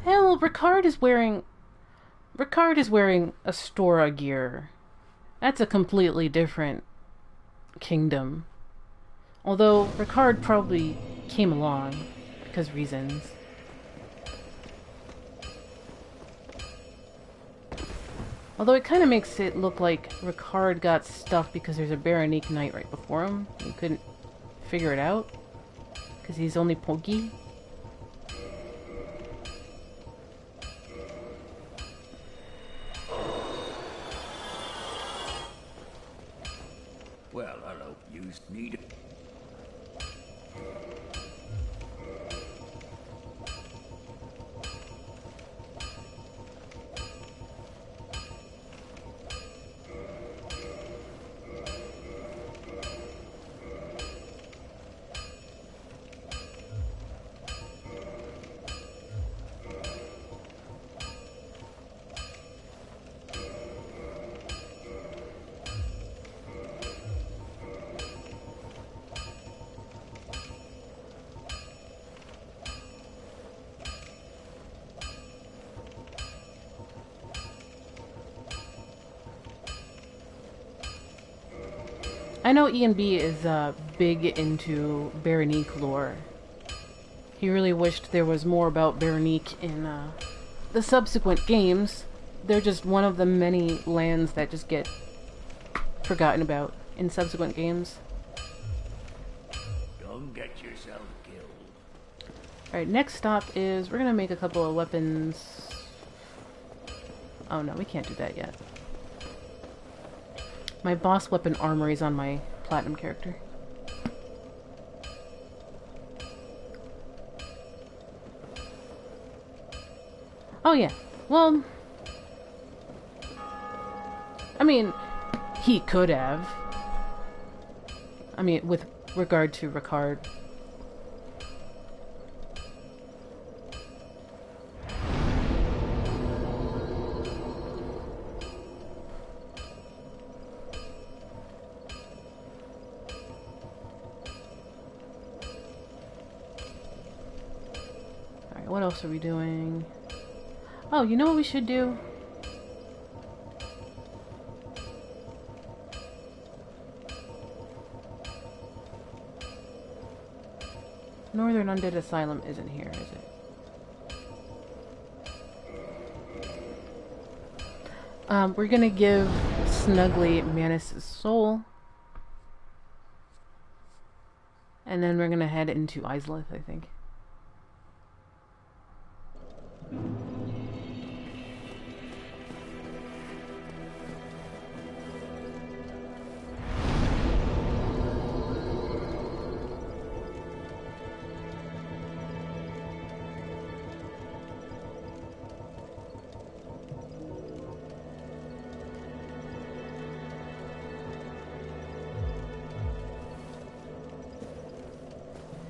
Speaker 1: Hell, Ricard is wearing Astora gear. That's a completely different kingdom. Although Ricard probably came along because reasons. Although it kind of makes it look like Ricard got stuck because there's a Berenique Knight right before him. He couldn't figure it out. Because he's only pokey.
Speaker 4: Well, hello, used Nito.
Speaker 1: I know E&B is big into Berenice lore. He really wished there was more about Berenice in the subsequent games. They're just one of the many lands that just get forgotten about in subsequent games.
Speaker 4: Don't get yourself killed.
Speaker 1: Alright, next stop is we're gonna make a couple of weapons. Oh no, we can't do that yet. My boss weapon armory is on my platinum character. Oh yeah, well, I mean, he could have. I mean, with regard to Ricard. Alright, what else are we doing? Oh, you know what we should do? Northern Undead Asylum isn't here, is it? We're gonna give Snuggly Manus' soul. And then we're gonna head into Izalith, I think.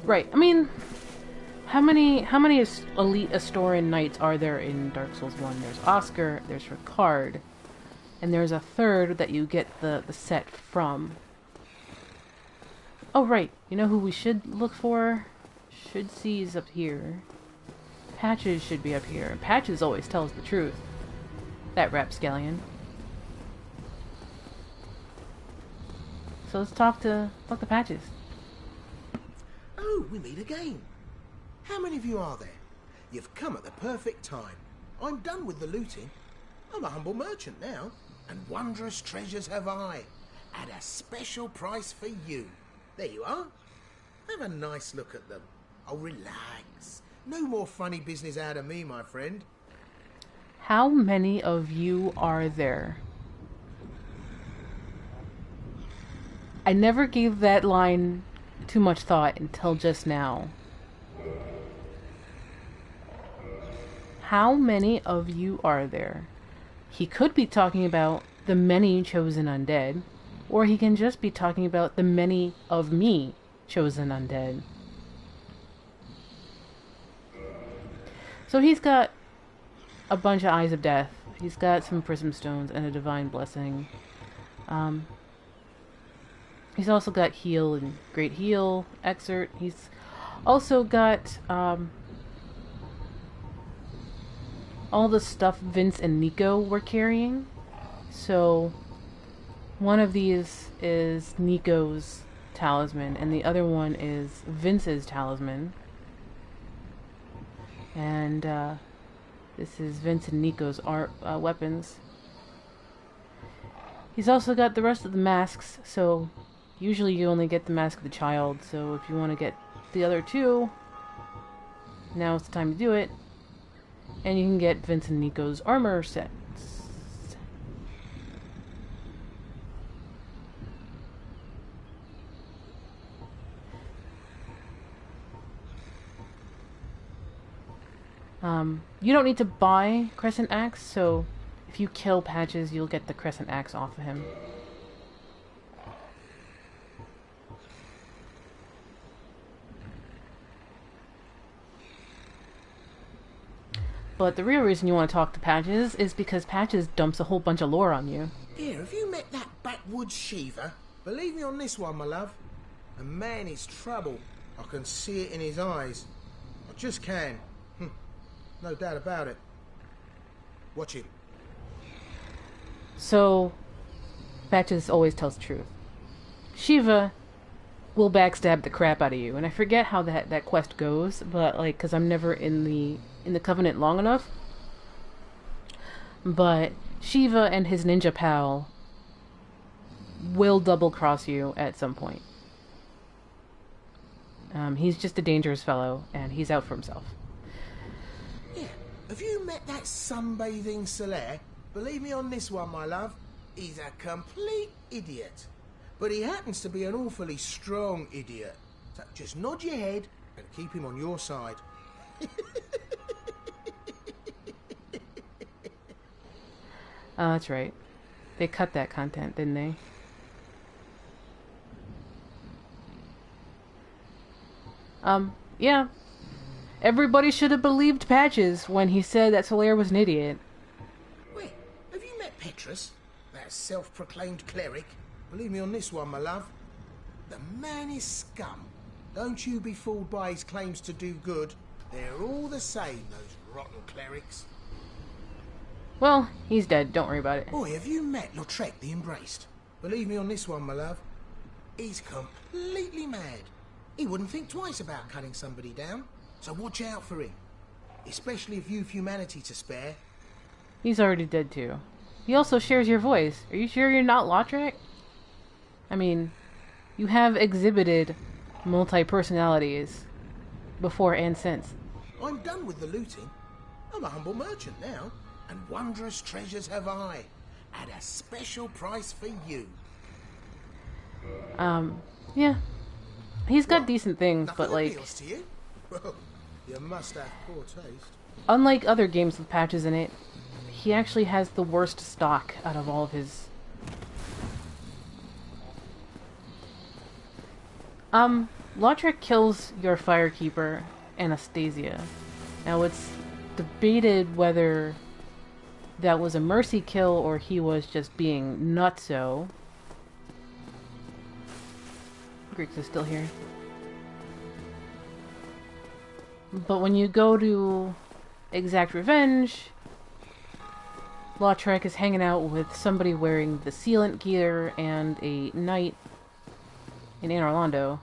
Speaker 1: Right. I mean, how many elite Asturian knights are there in Dark Souls 1? There's Oscar, there's Ricard, and there's a third that you get the set from. Oh, right. You know who we should look for? Should see is up here. Patches should be up here. Patches always tells the truth. That rapscallion. So let's talk to Patches.
Speaker 2: Oh, we meet again. How many of you are there? You've come at the perfect time. I'm done with the looting. I'm a humble merchant now, and wondrous treasures have I, at a special price for you. There you are. Have a nice look at them. Oh, relax. No more funny business out of me, my friend.
Speaker 1: How many of you are there? I never gave that line too much thought until just now. How many of you are there? He could be talking about the many chosen undead, or he can just be talking about the many of me chosen undead. So he's got a bunch of Eyes of Death. He's got some Prism Stones and a Divine Blessing. He's also got Heal and Great Heal, Exert. He's also got all the stuff Vince and Nico were carrying. So one of these is Nico's talisman, and the other one is Vince's talisman. And this is Vince and Nico's weapons. He's also got the rest of the masks, so usually you only get the Mask of the Child, so if you want to get the other two, now it's the time to do it. And you can get Vince and Nico's armor sets. You don't need to buy Crescent Axe, so if you kill Patches, you'll get the Crescent Axe off of him. But the real reason you want to talk to Patches is because Patches dumps a whole bunch of lore on you.
Speaker 2: Here, have you met that backwoods Shiva? Believe me on this one, my love. A man is trouble. I can see it in his eyes. I just can. No doubt about it. Watch him.
Speaker 1: So, Patches always tells the truth. Shiva will backstab the crap out of you, and I forget how that quest goes, but like, cause I'm never in the Covenant long enough. But Shiva and his ninja pal will double cross you at some point. He's just a dangerous fellow, and he's out for himself.
Speaker 2: Yeah, have you met that sunbathing Solaire? Believe me on this one, my love. He's a complete idiot. But he happens to be an awfully strong idiot. So just nod your head and keep him on your side.
Speaker 1: Oh, that's right. They cut that content, didn't they? Yeah. Everybody should have believed Patches when he said that Solaire was an idiot.
Speaker 2: Wait, have you met Petrus? That self-proclaimed cleric? Believe me on this one, my love. The man is scum. Don't you be fooled by his claims to do good. They're all the same, those rotten clerics.
Speaker 1: Well, he's dead. Don't worry about it.
Speaker 2: Boy, have you met Lautrec the Embraced? Believe me on this one, my love. He's completely mad. He wouldn't think twice about cutting somebody down. So watch out for him. Especially if you've humanity to spare.
Speaker 1: He's already dead too. He also shares your voice. Are you sure you're not Lautrec? I mean, you have exhibited multi-personalities before and since.
Speaker 2: I'm done with the looting. I'm a humble merchant now. And wondrous treasures have I. At a special price for you.
Speaker 1: Yeah. He's got decent things,
Speaker 2: Nothing
Speaker 1: but like...
Speaker 2: appeals to you? Well, you must have poor taste.
Speaker 1: Unlike other games with Patches in it, he actually has the worst stock out of all of his... Lautrec kills your Firekeeper, Anastasia. Now it's debated whether that was a mercy kill or he was just being nutso. Grix is still here. But when you go to exact revenge, Lautrec is hanging out with somebody wearing the sealant gear and a knight in Anne Orlando.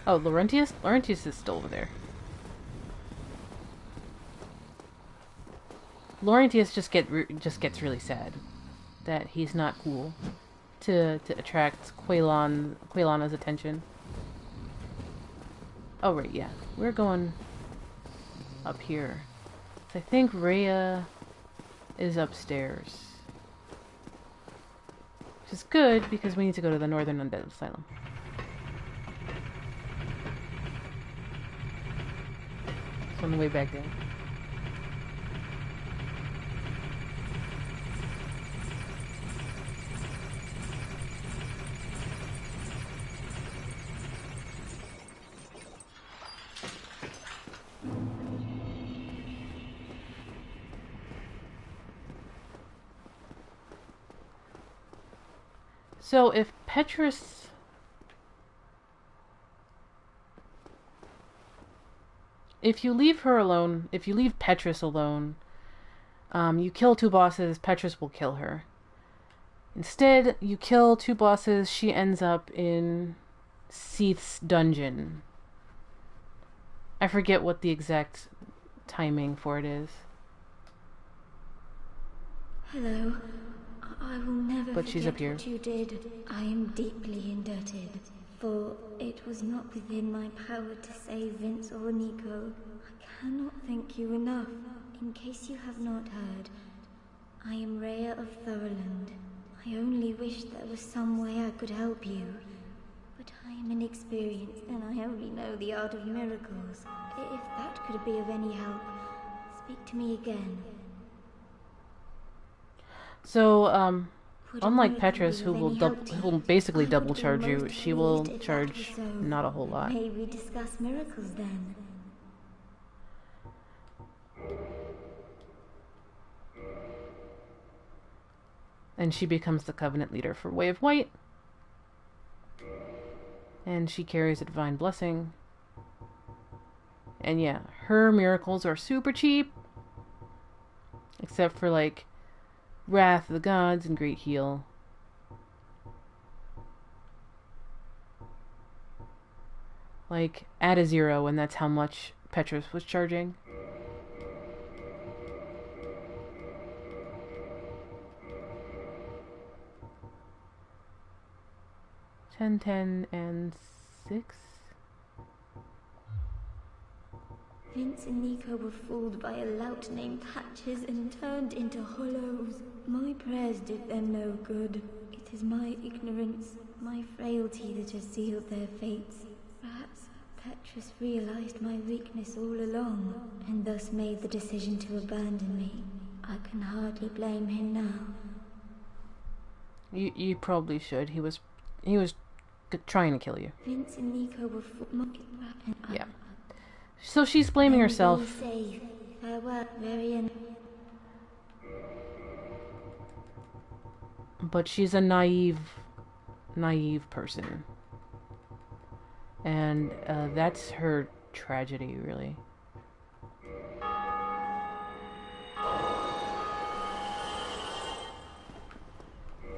Speaker 1: Oh, Laurentius? Laurentius is still over there. Laurentius just gets really sad that he's not cool to attract Quaylana's attention. Oh right, yeah, we're going up here. So I think Rhea is upstairs, which is good because we need to go to the Northern Undead Asylum. On the way back down. So if Petrus... If you leave her alone, if you leave Petrus alone, you kill two bosses, Petrus will kill her. Instead, you kill two bosses, she ends up in Seath's dungeon. I forget what the exact timing for it is.
Speaker 3: Hello. I will never
Speaker 1: But she's
Speaker 3: forget
Speaker 1: up here.
Speaker 3: what you did. I am deeply indebted, for it was not within my power to save Vince or Nico. I cannot thank you enough. In case you have not heard, I am Rhea of Thorland. I only wish there was some way I could help you. But I am inexperienced, and I only know the art of miracles. If that could be of any help, speak to me again.
Speaker 1: So,
Speaker 3: Would a
Speaker 1: unlike
Speaker 3: miracle
Speaker 1: Petrus,
Speaker 3: be
Speaker 1: who
Speaker 3: of
Speaker 1: will
Speaker 3: any help to
Speaker 1: who will
Speaker 3: you?
Speaker 1: basically
Speaker 3: I would
Speaker 1: double
Speaker 3: be
Speaker 1: charge you,
Speaker 3: most
Speaker 1: she will
Speaker 3: pleased if that
Speaker 1: charge
Speaker 3: was so.
Speaker 1: not a whole lot.
Speaker 3: May we discuss miracles then?
Speaker 1: And she becomes the Covenant leader for Way of White. And she carries a divine blessing. And yeah, her miracles are super cheap. Except for, like, Wrath of the Gods and Great Heal. Like, at a 0, and that's how much Petrus was charging. $10, $10, and $6.
Speaker 3: Vince and Nico were fooled by a lout named Patches and turned into hollows. My prayers did them no good. It is my ignorance, my frailty that has sealed their fates. Perhaps Petrus realized my weakness all along, and thus made the decision to abandon me. I can hardly blame him now.
Speaker 1: You probably should. He was trying to kill you.
Speaker 3: Vince and Nico were
Speaker 1: Yeah. So she's blaming
Speaker 3: Then
Speaker 1: herself.
Speaker 3: be safe. Farewell, Varian.
Speaker 1: But she's a naive person. And that's her tragedy, really.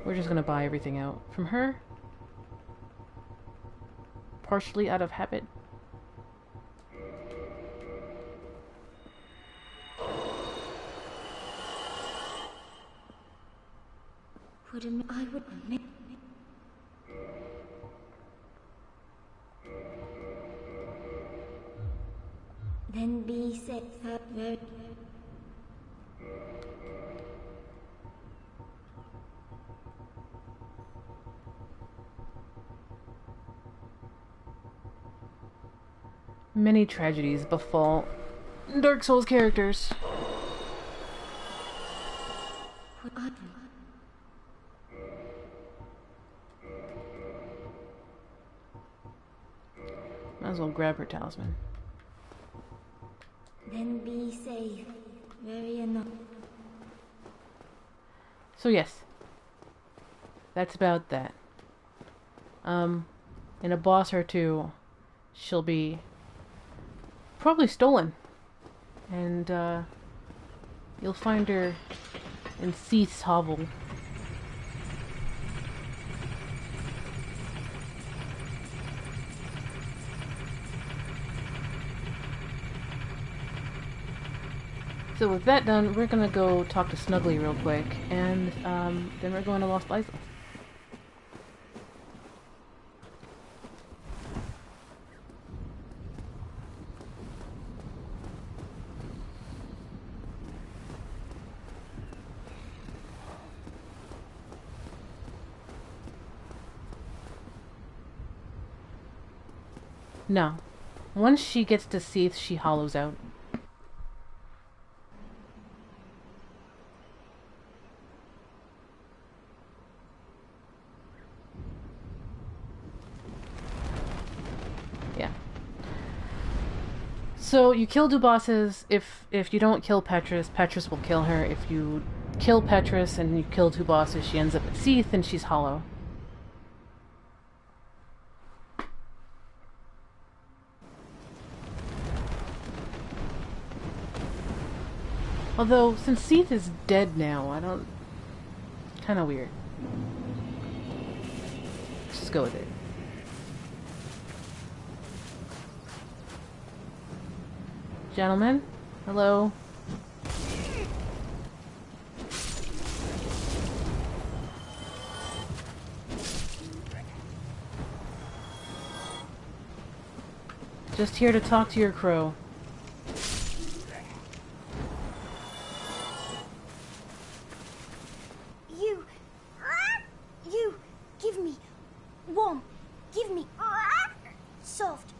Speaker 1: We're just gonna buy everything out from her. Partially out of habit.
Speaker 3: I would make... Then be safe.
Speaker 1: Many tragedies befall Dark Souls characters. Might as well grab her talisman.
Speaker 3: Then be safe. Very enough.
Speaker 1: So yes, that's about that. In a boss or two, she'll be probably stolen, and you'll find her in Seath's hovel. So with that done, we're gonna go talk to Snuggly real quick, and then we're going to Lost Izalith. No. Once she gets to Seath, she hollows out. Yeah. So you kill two bosses. If you don't kill Petrus, Petrus will kill her. If you kill Petrus and you kill two bosses, she ends up at Seath and she's hollow. Although, since Seath is dead now, I don't... Kind of weird. Let's just go with it. Gentlemen, hello. Just here to talk to your crow.
Speaker 3: You, give me warm, give me soft.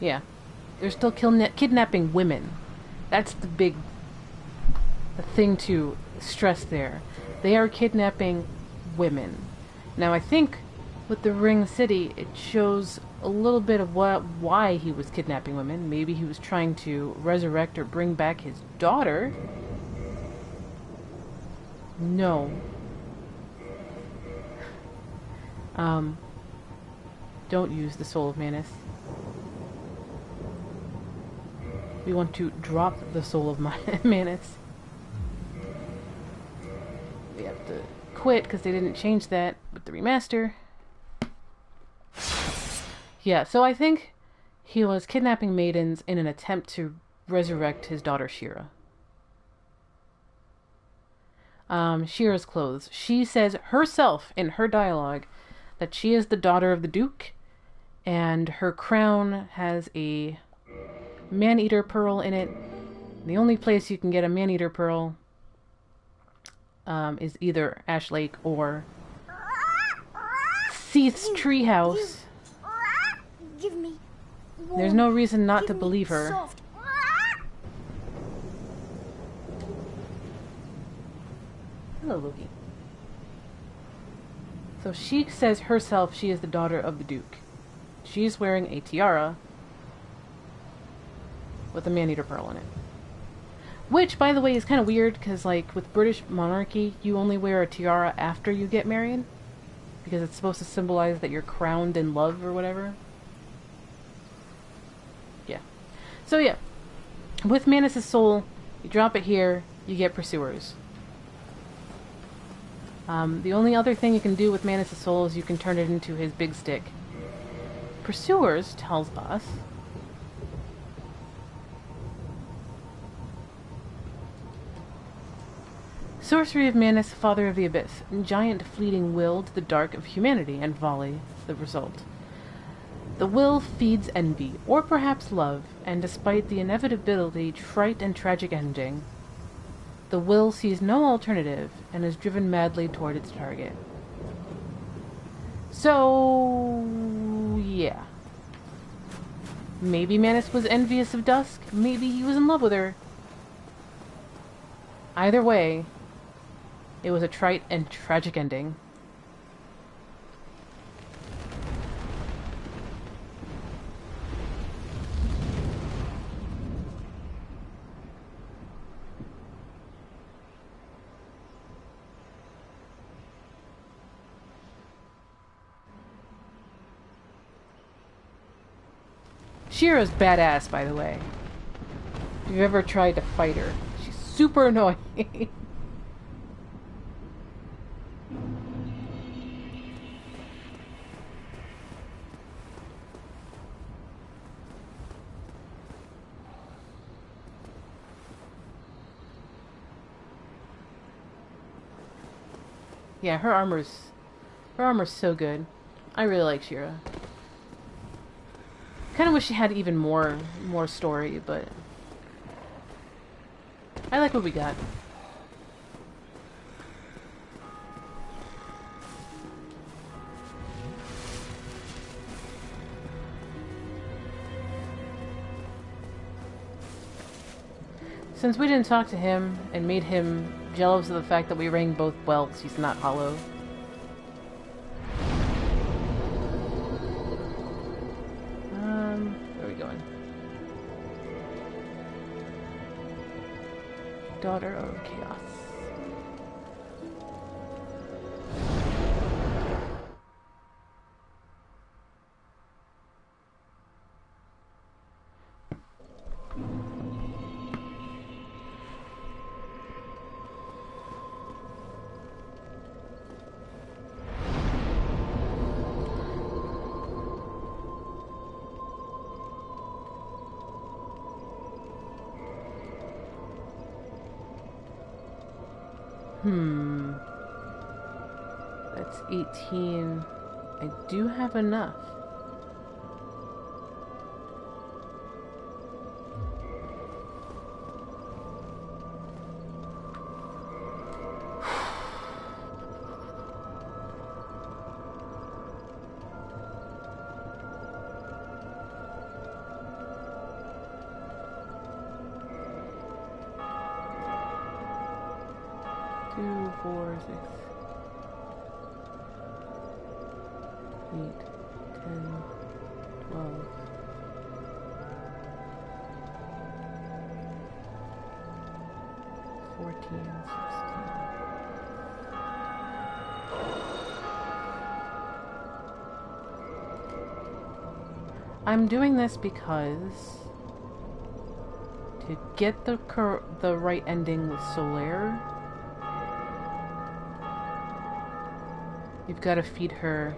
Speaker 1: Yeah. They're still kidnapping women. That's the thing to stress there. They are kidnapping women. Now I think with the Ring City, it shows a little bit of why he was kidnapping women. Maybe he was trying to resurrect or bring back his daughter. No. Don't use the Soul of Manus. We want to drop the Soul of Manus. We have to quit because they didn't change that with the remaster. Yeah, so I think he was kidnapping maidens in an attempt to resurrect his daughter Shira. Shira's clothes. She says herself in her dialogue that she is the daughter of the Duke, and her crown has a man-eater pearl in it. The only place you can get a man-eater pearl is either Ash Lake or Seath's treehouse.
Speaker 3: Give me warm,
Speaker 1: There's no reason not to believe her.
Speaker 3: Soft.
Speaker 1: Hello, Loki. So she says herself she is the daughter of the Duke. She's wearing a tiara with a man-eater pearl in it. Which, by the way, is kind of weird, because, like, with British monarchy, you only wear a tiara after you get married. Because it's supposed to symbolize that you're crowned in love or whatever. Yeah. So, yeah. With Manus' soul, you drop it here, you get Pursuers. The only other thing you can do with Manus' soul is you can turn it into his big stick. Pursuers tells us Sorcery of Manus, Father of the Abyss. Giant fleeting will to the dark of humanity, and volley the result. The will feeds envy, or perhaps love, and despite the inevitability, trite and tragic ending, the will sees no alternative and is driven madly toward its target. So, yeah. Maybe Manus was envious of Dusk. Maybe he was in love with her. Either way, it was a trite and tragic ending. Shira's badass, by the way. If you've ever tried to fight her, she's super annoying. Yeah, her armor's so good. I really like Shira. Kind of wish she had even more story, but I like what we got. Since we didn't talk to him and made him jealous of the fact that we rang both bells, he's not hollow. Where are we going? Daughter of Chaos. That's 18. I do have enough. 2, 4, 6, 8, 10, 12. 14, 16. I'm doing this because to get the right ending with Solaire, you've got to feed her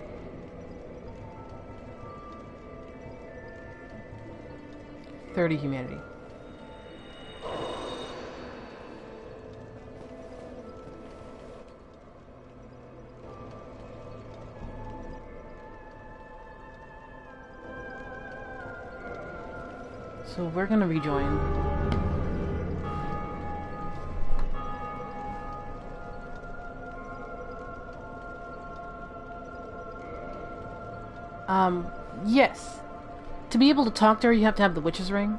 Speaker 1: 30 humanity. So we're gonna rejoin. Yes. To be able to talk to her, you have to have the witch's ring.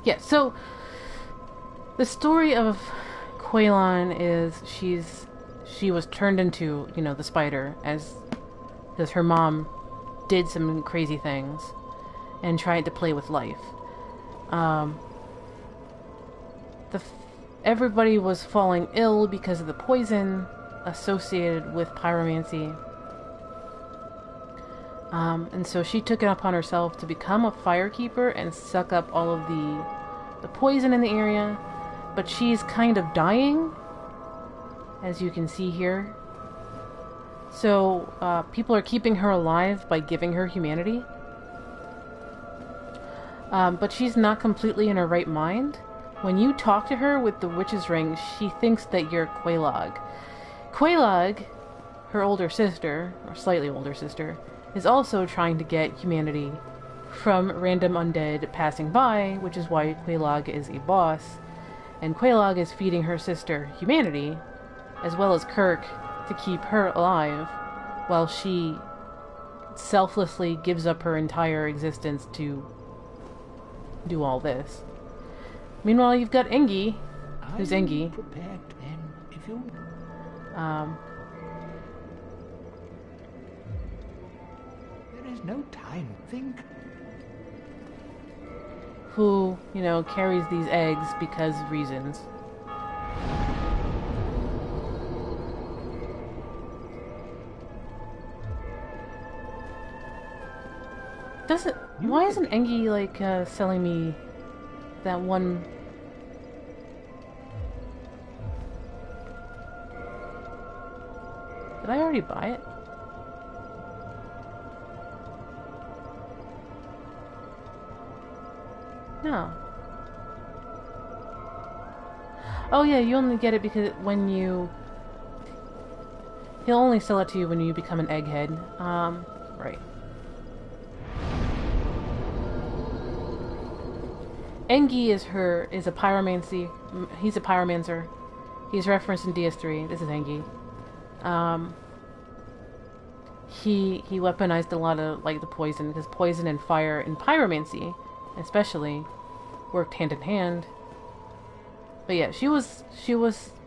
Speaker 1: Yeah, so the story of Quaylon is she was turned into, you know, the spider because her mom did some crazy things and tried to play with life. Everybody was falling ill because of the poison associated with pyromancy. And so she took it upon herself to become a firekeeper and suck up all of the poison in the area. But she's kind of dying, as you can see here. So people are keeping her alive by giving her humanity. But she's not completely in her right mind. When you talk to her with the witch's ring, she thinks that you're Quelaag. Quelaag, her older sister, or slightly older sister, is also trying to get humanity from random undead passing by, which is why Quelaag is a boss. And Quelaag is feeding her sister humanity, as well as Kirk, to keep her alive, while she selflessly gives up her entire existence to do all this. Meanwhile, you've got Engi. Who's Engi?
Speaker 4: Prepared then, if you... There is no time. Think.
Speaker 1: Who, you know, carries these eggs because of reasons. Why isn't Engi, like, selling me that one... Did I already buy it? No. Oh yeah, you only get it because when you... He'll only sell it to you when you become an egghead. Right. Engi is a pyromancy. He's a pyromancer. He's referenced in DS3. This is Engi. He weaponized a lot of, like, the poison, because poison and fire and pyromancy especially worked hand in hand. But yeah, she was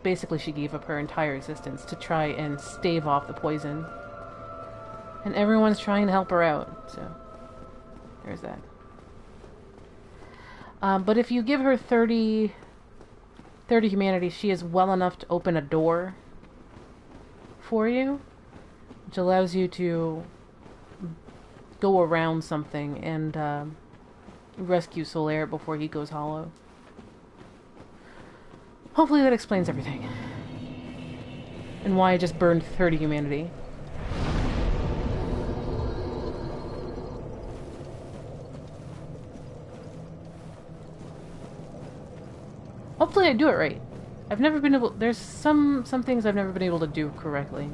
Speaker 1: basically, she gave up her entire existence to try and stave off the poison. And everyone's trying to help her out, so there's that. But if you give her 30 humanity, she is well enough to open a door for you, which allows you to go around something and rescue Solaire before he goes hollow. Hopefully that explains everything. And why I just burned 30 humanity. Hopefully I do it right. I've never been able... There's some things I've never been able to do correctly.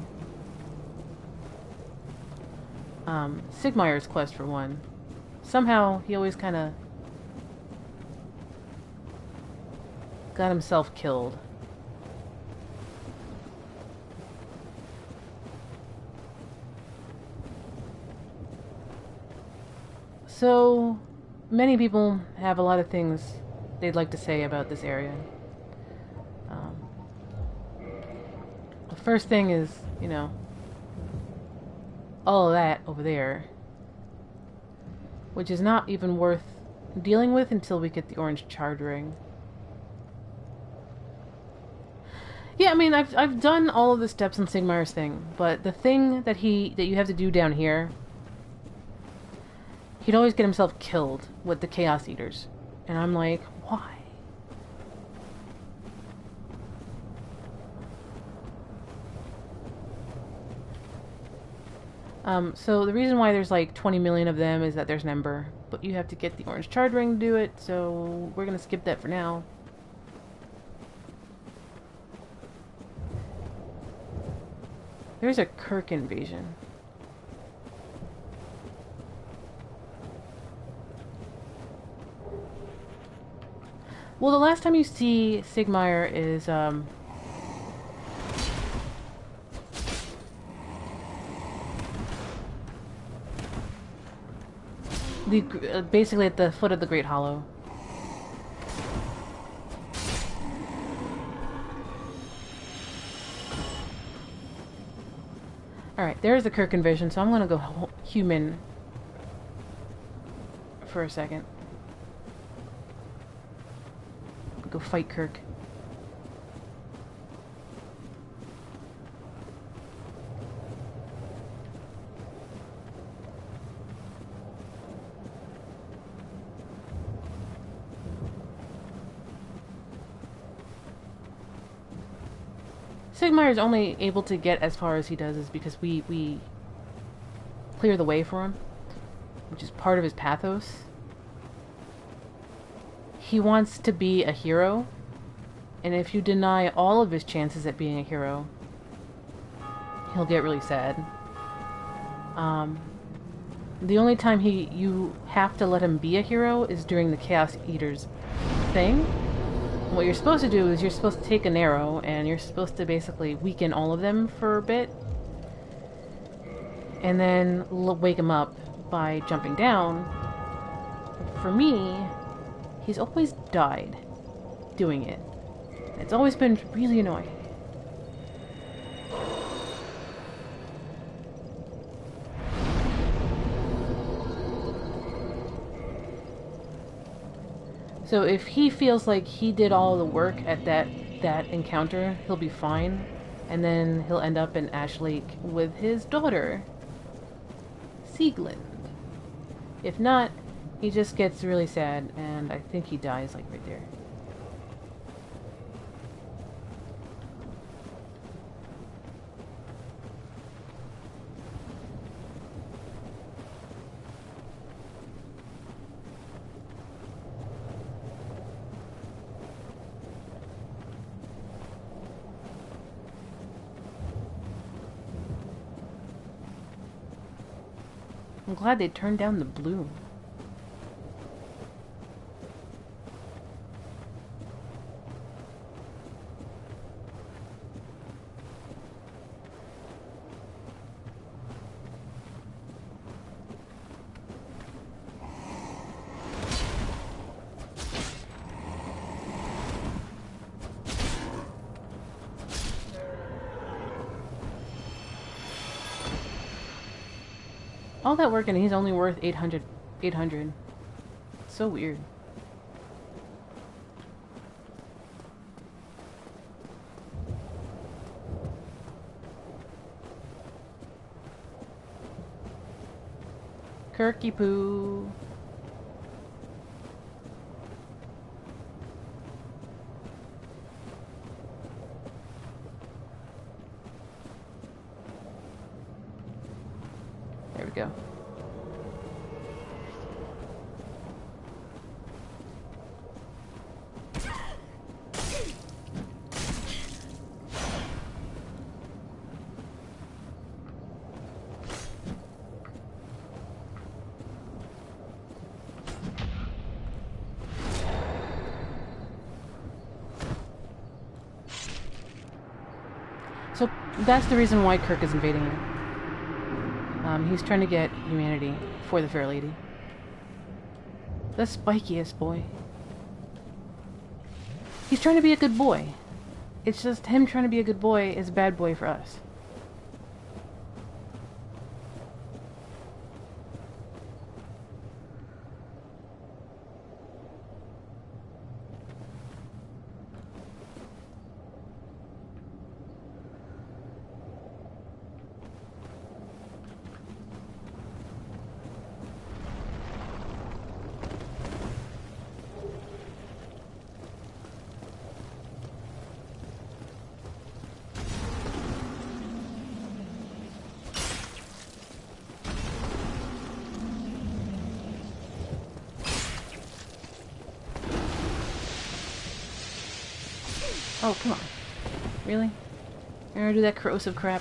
Speaker 1: Sigmaier's quest, for one. Somehow, he always kind of... got himself killed. So, many people have a lot of things they'd like to say about this area. The first thing is, you know, all of that over there, which is not even worth dealing with until we get the orange charred ring. Yeah, I mean, I've done all of the steps on Sigmar's thing, but the thing that you have to do down here, he'd always get himself killed with the Chaos Eaters. And I'm like, why? So the reason why there's like 20 million of them is that there's an ember, but you have to get the orange charred ring to do it, so we're gonna skip that for now. There's a Kirk invasion. Well, the last time you see Sigmar is, basically at the foot of the Great Hollow. Alright, there's the Kirk invasion, so I'm gonna go human for a second. Go fight Kirk. Sigmar is only able to get as far as he does is because we clear the way for him, which is part of his pathos. He wants to be a hero, and if you deny all of his chances at being a hero, he'll get really sad. The only time you have to let him be a hero is during the Chaos Eaters thing. What you're supposed to do is you're supposed to take an arrow and you're supposed to basically weaken all of them for a bit, and then wake him up by jumping down. For me, he's always died doing it. It's always been really annoying. So if he feels like he did all the work at that encounter, he'll be fine. And then he'll end up in Ash Lake with his daughter, Sieglind. If not, he just gets really sad, and I think he dies, like, right there. I'm glad they turned down the blue. All that work and he's only worth 800. It's so weird. Kirky poo. There we go. So that's the reason why Kirk is invading it. He's trying to get humanity for the Fair Lady. The spikiest boy. He's trying to be a good boy. It's just him trying to be a good boy is a bad boy for us. Oh, come on. Really? You're gonna do that corrosive crap?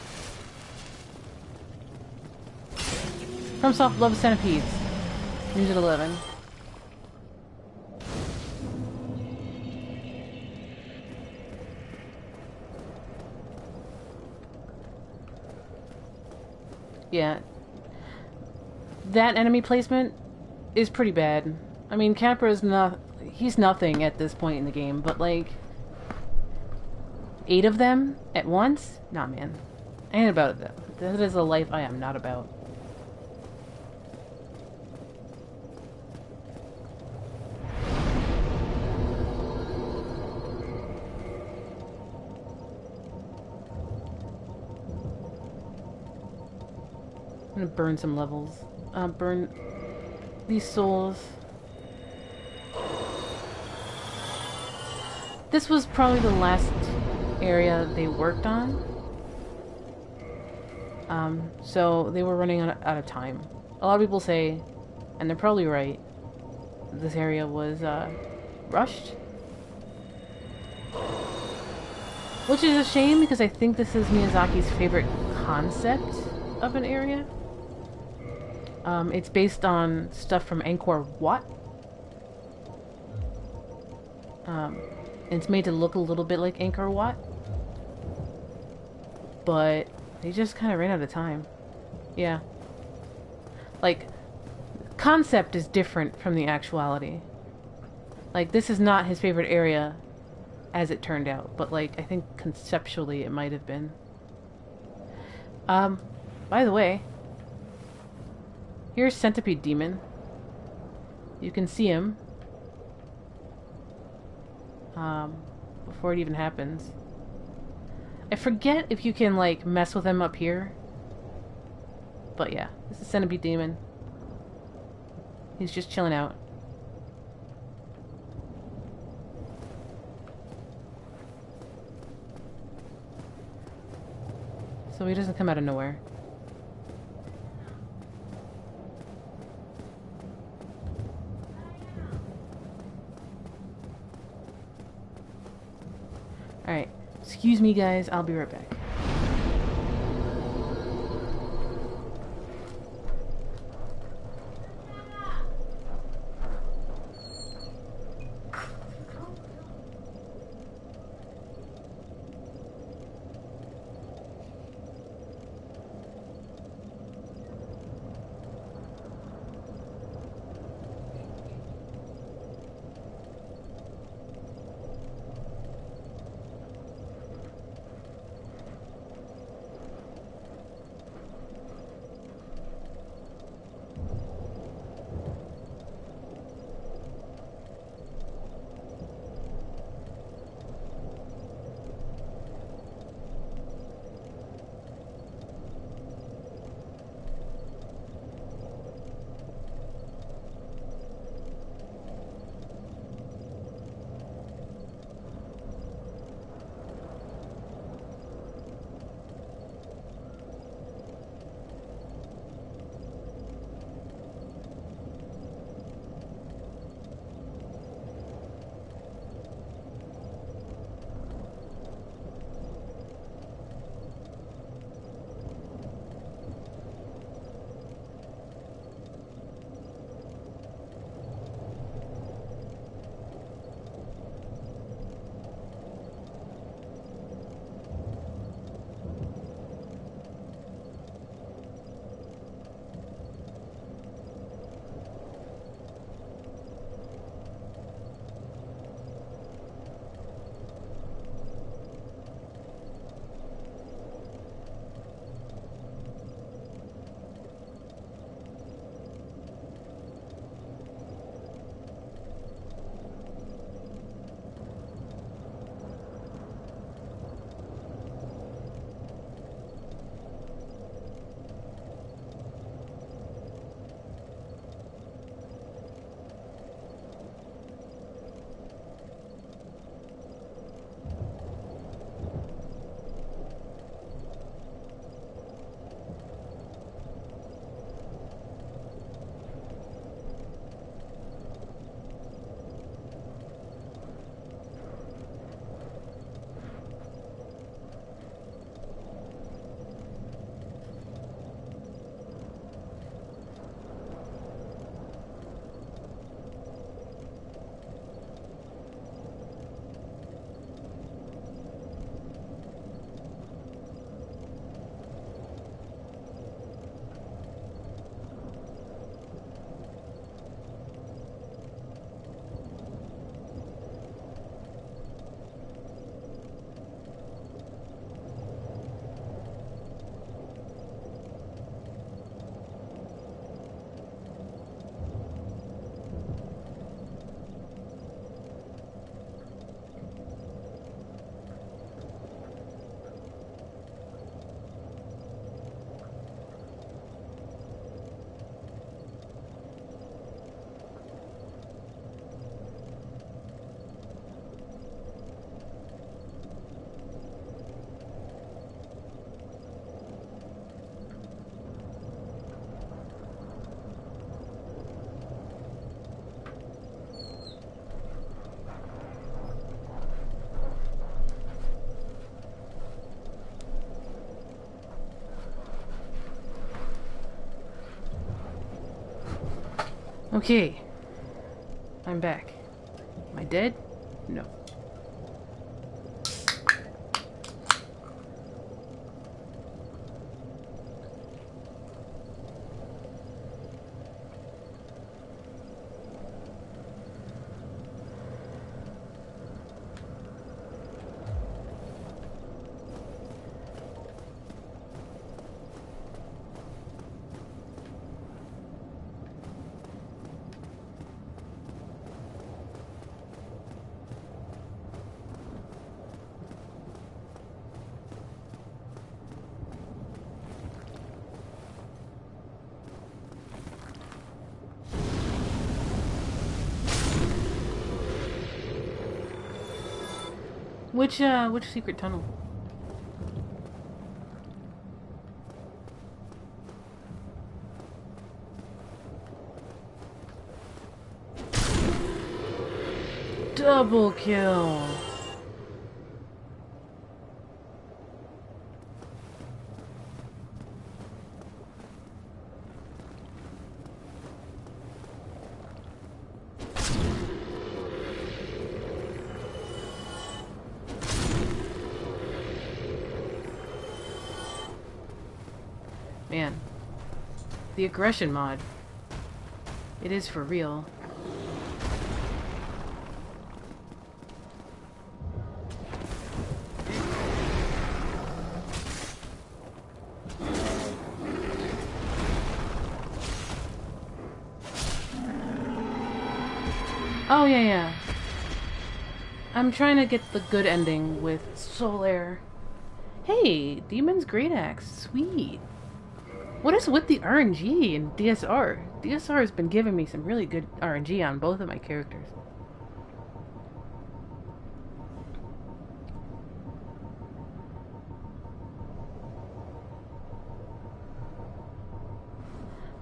Speaker 1: FromSoft loves centipedes. Use it 11. Yeah. That enemy placement is pretty bad. I mean, Capra is not... He's nothing at this point in the game, but like... 8 of them at once? Nah, man. I ain't about it. That is a life I am not about. I'm gonna burn some levels. Burn these souls. This was probably the last area they worked on. So they were running out of time. A lot of people say, and they're probably right, this area was rushed. Which is a shame because I think this is Miyazaki's favorite concept of an area. It's based on stuff from Angkor Wat. It's made to look a little bit like Angkor Wat. But they just kind of ran out of time. Yeah. Like, concept is different from the actuality. Like, this is not his favorite area as it turned out. But, like, I think conceptually it might have been. By the way, here's Centipede Demon. You can see him. Before it even happens. I forget if you can, like, mess with him up here. But yeah, this is Centipede Demon. He's just chilling out. So he doesn't come out of nowhere. Alright, excuse me guys, I'll be right back. Okay. I'm back. Am I dead? No. Which secret tunnel? Double kill! Man, the aggression mod. It is for real. Oh, yeah. I'm trying to get the good ending with Solaire. Hey, Demon's Great Axe. Sweet. What is with the RNG in DSR? DSR has been giving me some really good RNG on both of my characters.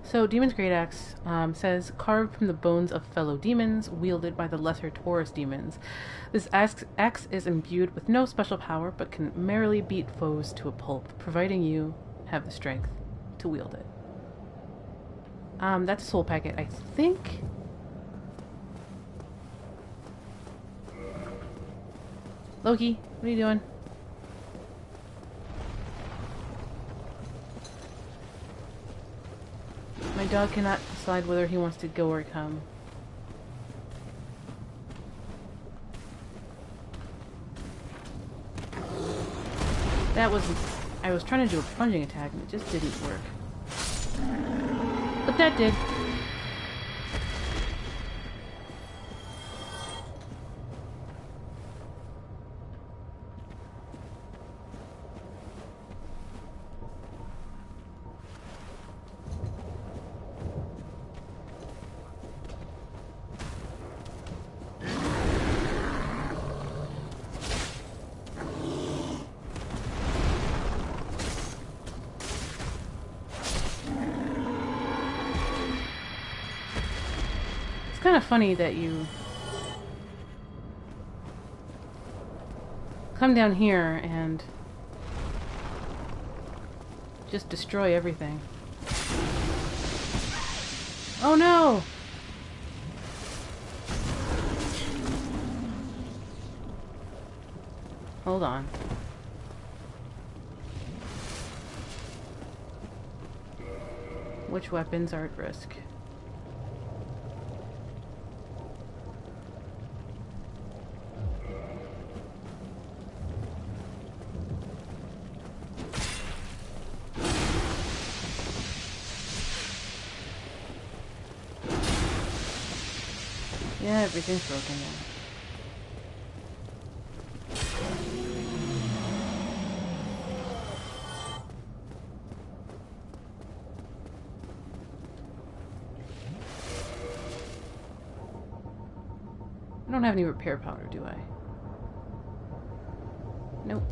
Speaker 1: So, Demon's Great Axe says, carved from the bones of fellow demons, wielded by the lesser Taurus demons. This axe is imbued with no special power, but can merrily beat foes to a pulp, providing you have the strength to wield it. That's a soul packet, I think. Loki, what are you doing? My dog cannot decide whether he wants to go or come. That was... I was trying to do a plunging attack and it just didn't work. But that did. It's kind of funny that you come down here and just destroy everything. Oh no! Hold on. Which weapons are at risk? Yeah, everything's broken now. I don't have any repair powder, do I? Nope.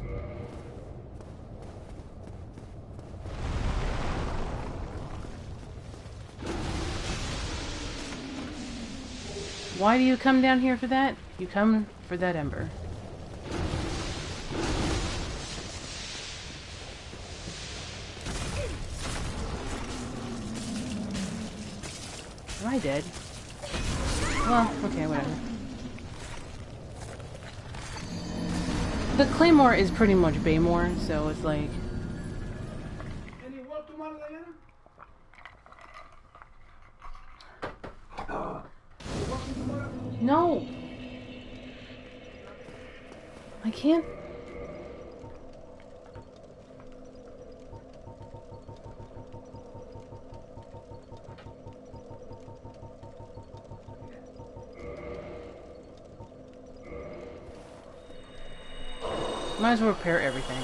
Speaker 1: Why do you come down here for that? You come for that ember. Am I dead? Well, okay, whatever. The Claymore is pretty much Baymore, so it's like... No! I can't... Might as well repair everything.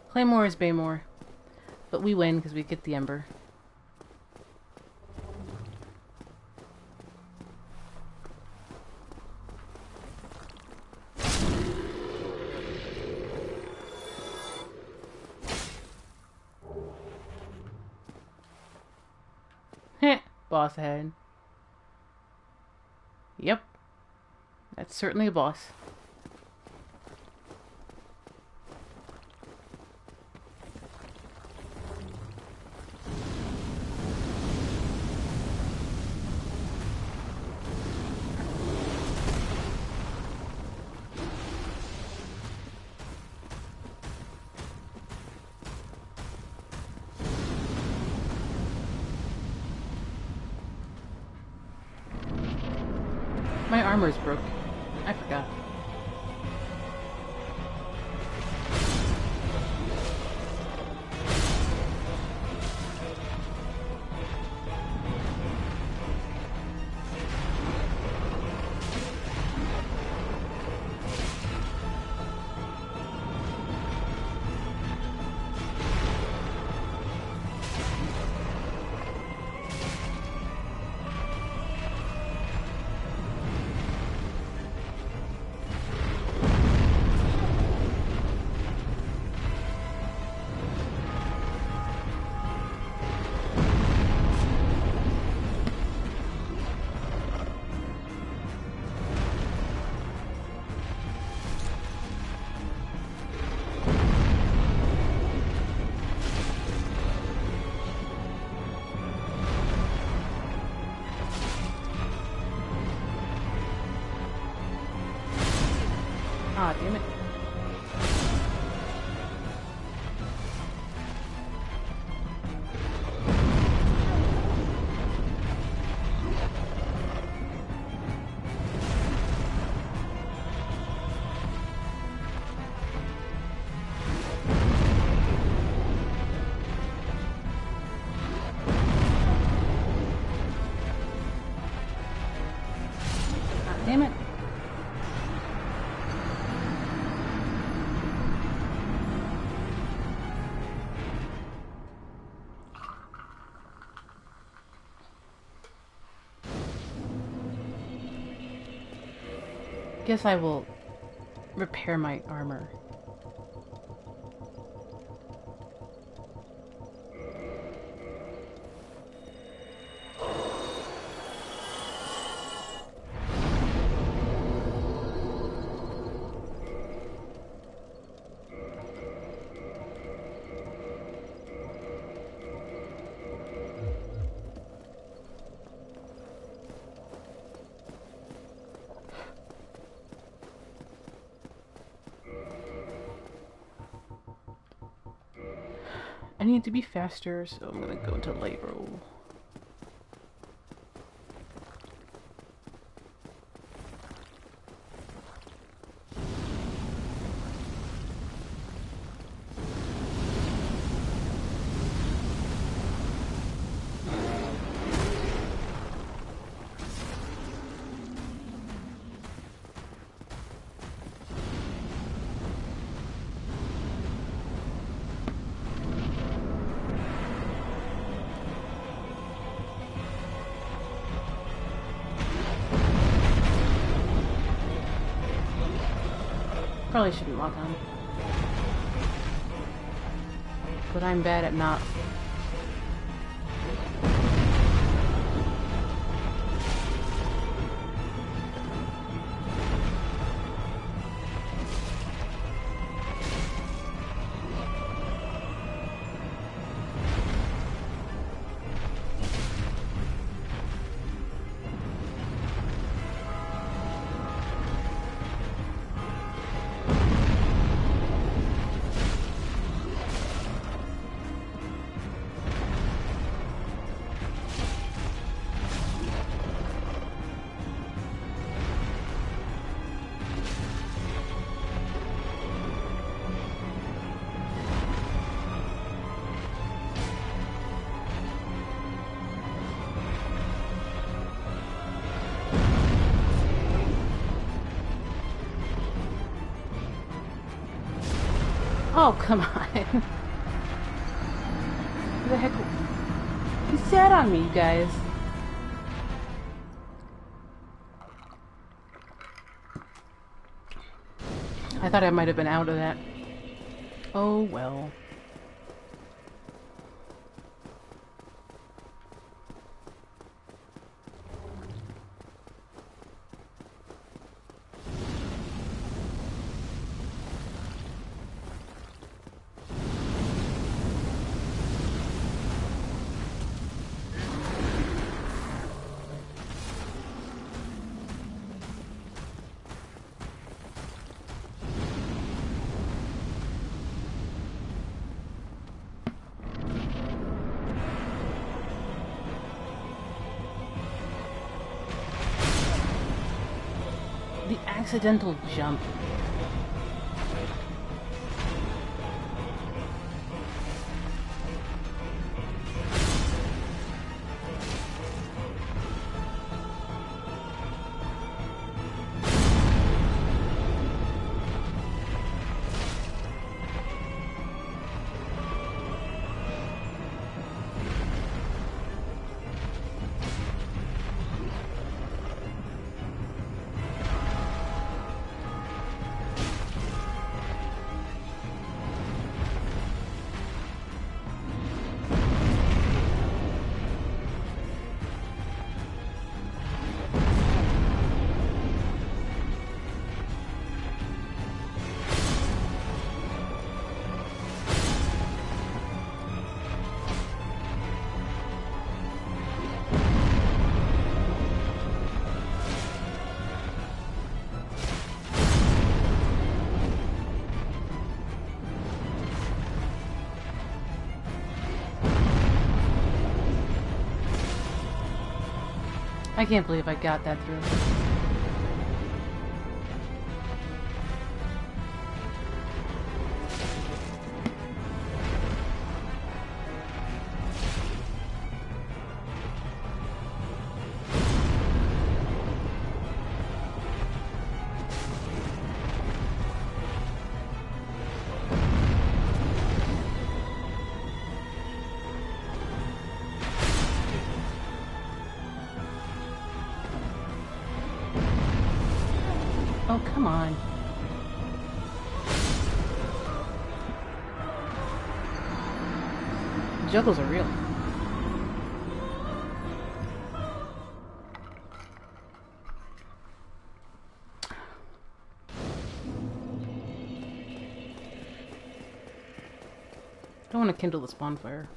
Speaker 1: Claymore is Baymore, but we win because we get the Ember. Heh, boss ahead. Yep, that's certainly a boss. My armor's broke. I forgot. Ah, damn it. Ah, damn it. Guess I will repair my armor. I need to be faster, so I'm gonna go to light roll. Probably shouldn't lock on. But I'm bad at not. Oh, come on. What the heck? He sat on me, you guys. I thought I might have been out of that. Oh, well. The accidental jump. I can't believe I got that through. Oh, come on. Juggles are real. Don't want to kindle this bonfire.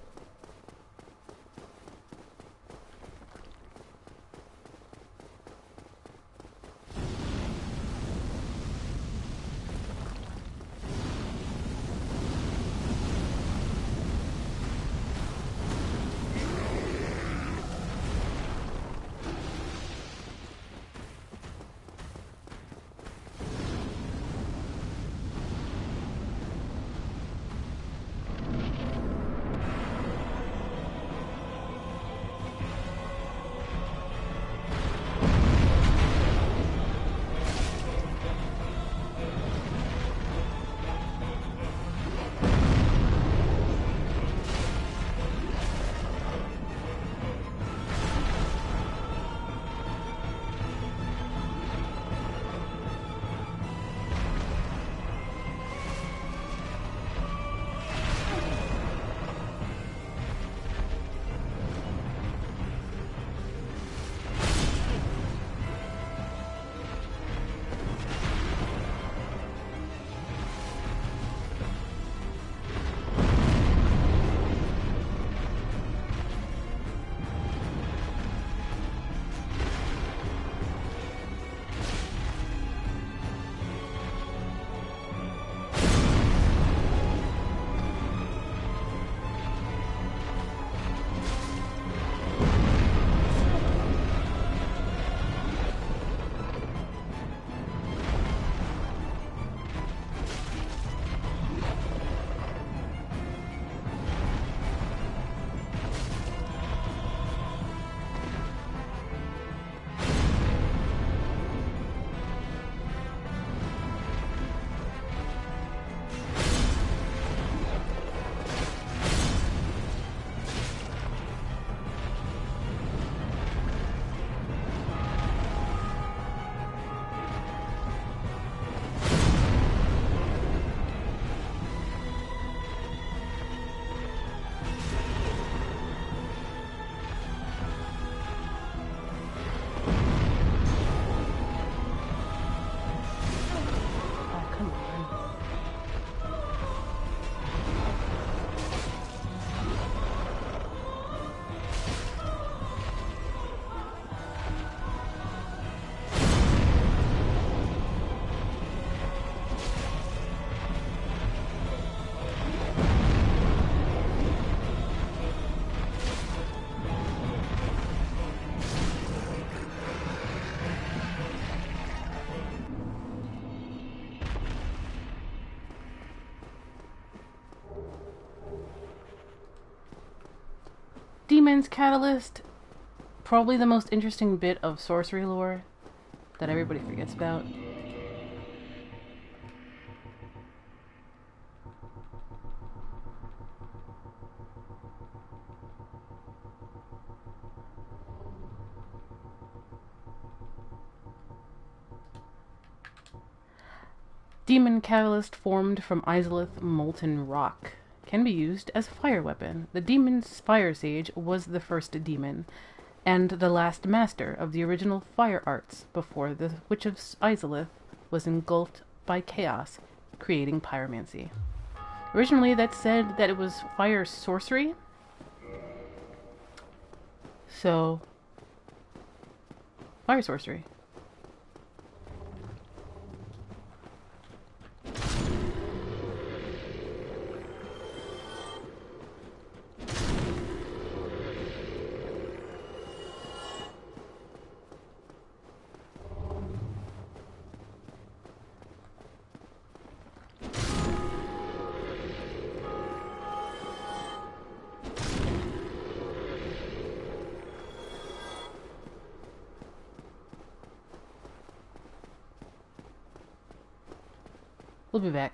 Speaker 1: Demon's Catalyst, probably the most interesting bit of sorcery lore that everybody forgets about. Demon Catalyst formed from Izalith molten rock. Can be used as a fire weapon. The demon's fire sage was the first demon, and the last master of the original fire arts before the Witch of Izalith was engulfed by chaos, creating pyromancy. Originally, that said that it was fire sorcery. So, fire sorcery. We'll be back.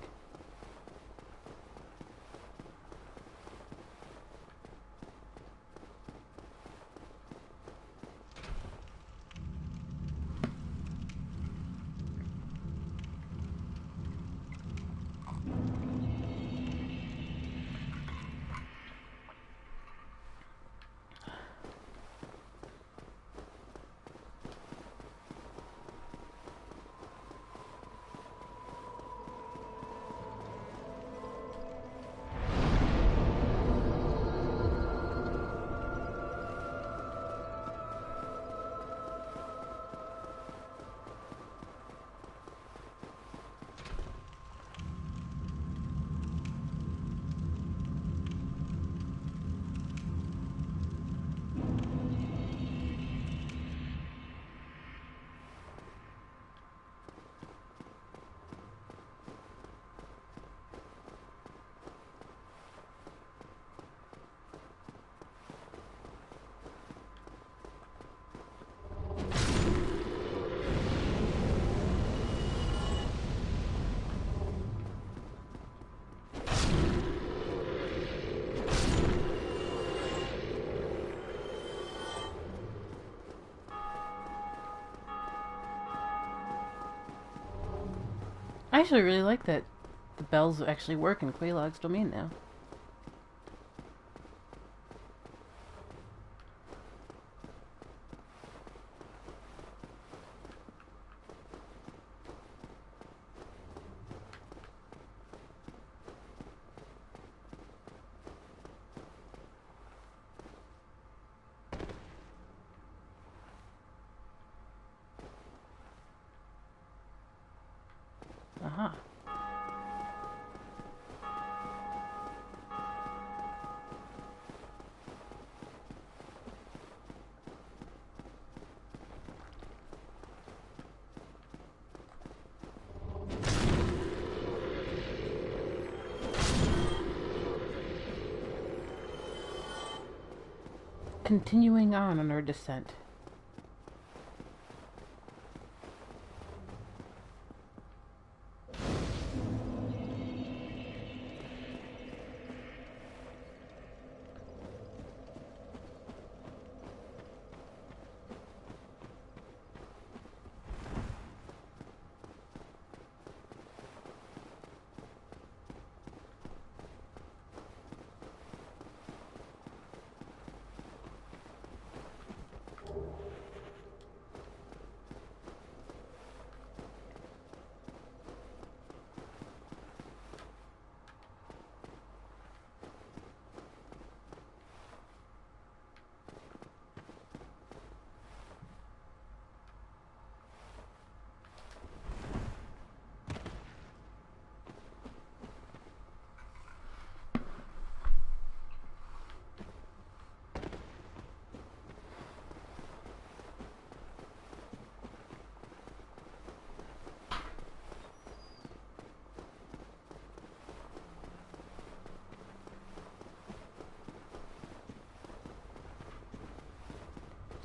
Speaker 1: I actually really like that the bells actually work in Quelaag's domain now. Aha. Continuing on our descent.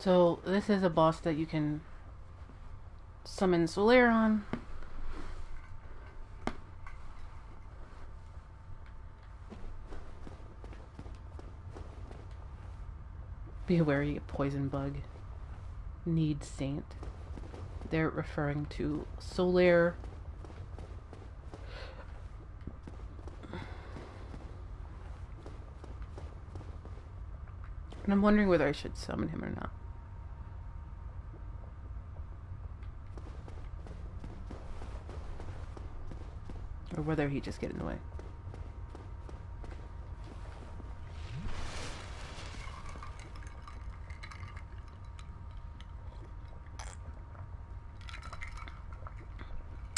Speaker 1: So this is a boss that you can summon Solaire on. Be wary, poison bug. Need saint. They're referring to Solaire. And I'm wondering whether I should summon him or not. Or whether he just get in the way.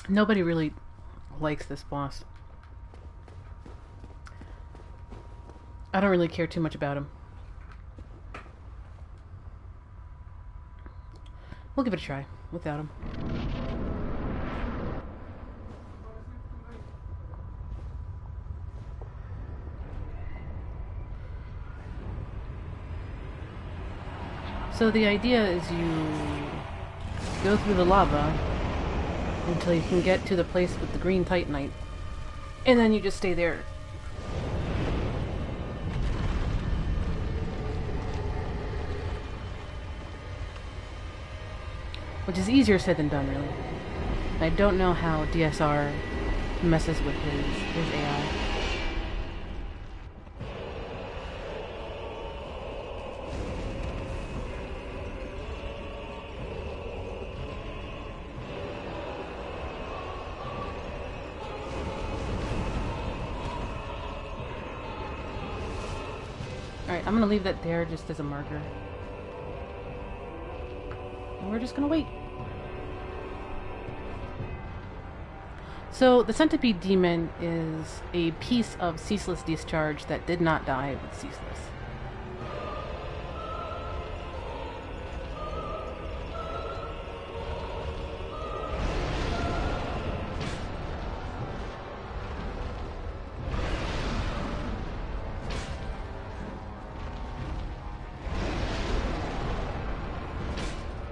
Speaker 1: Nobody really likes this boss. I don't really care too much about him. We'll give it a try without him. So the idea is you go through the lava until you can get to the place with the green titanite, and then you just stay there. Which is easier said than done, really. I don't know how DSR messes with his AI. Alright, I'm gonna leave that there just as a marker. And we're just gonna wait. So, the Centipede Demon is a piece of Ceaseless Discharge that did not die with Ceaseless.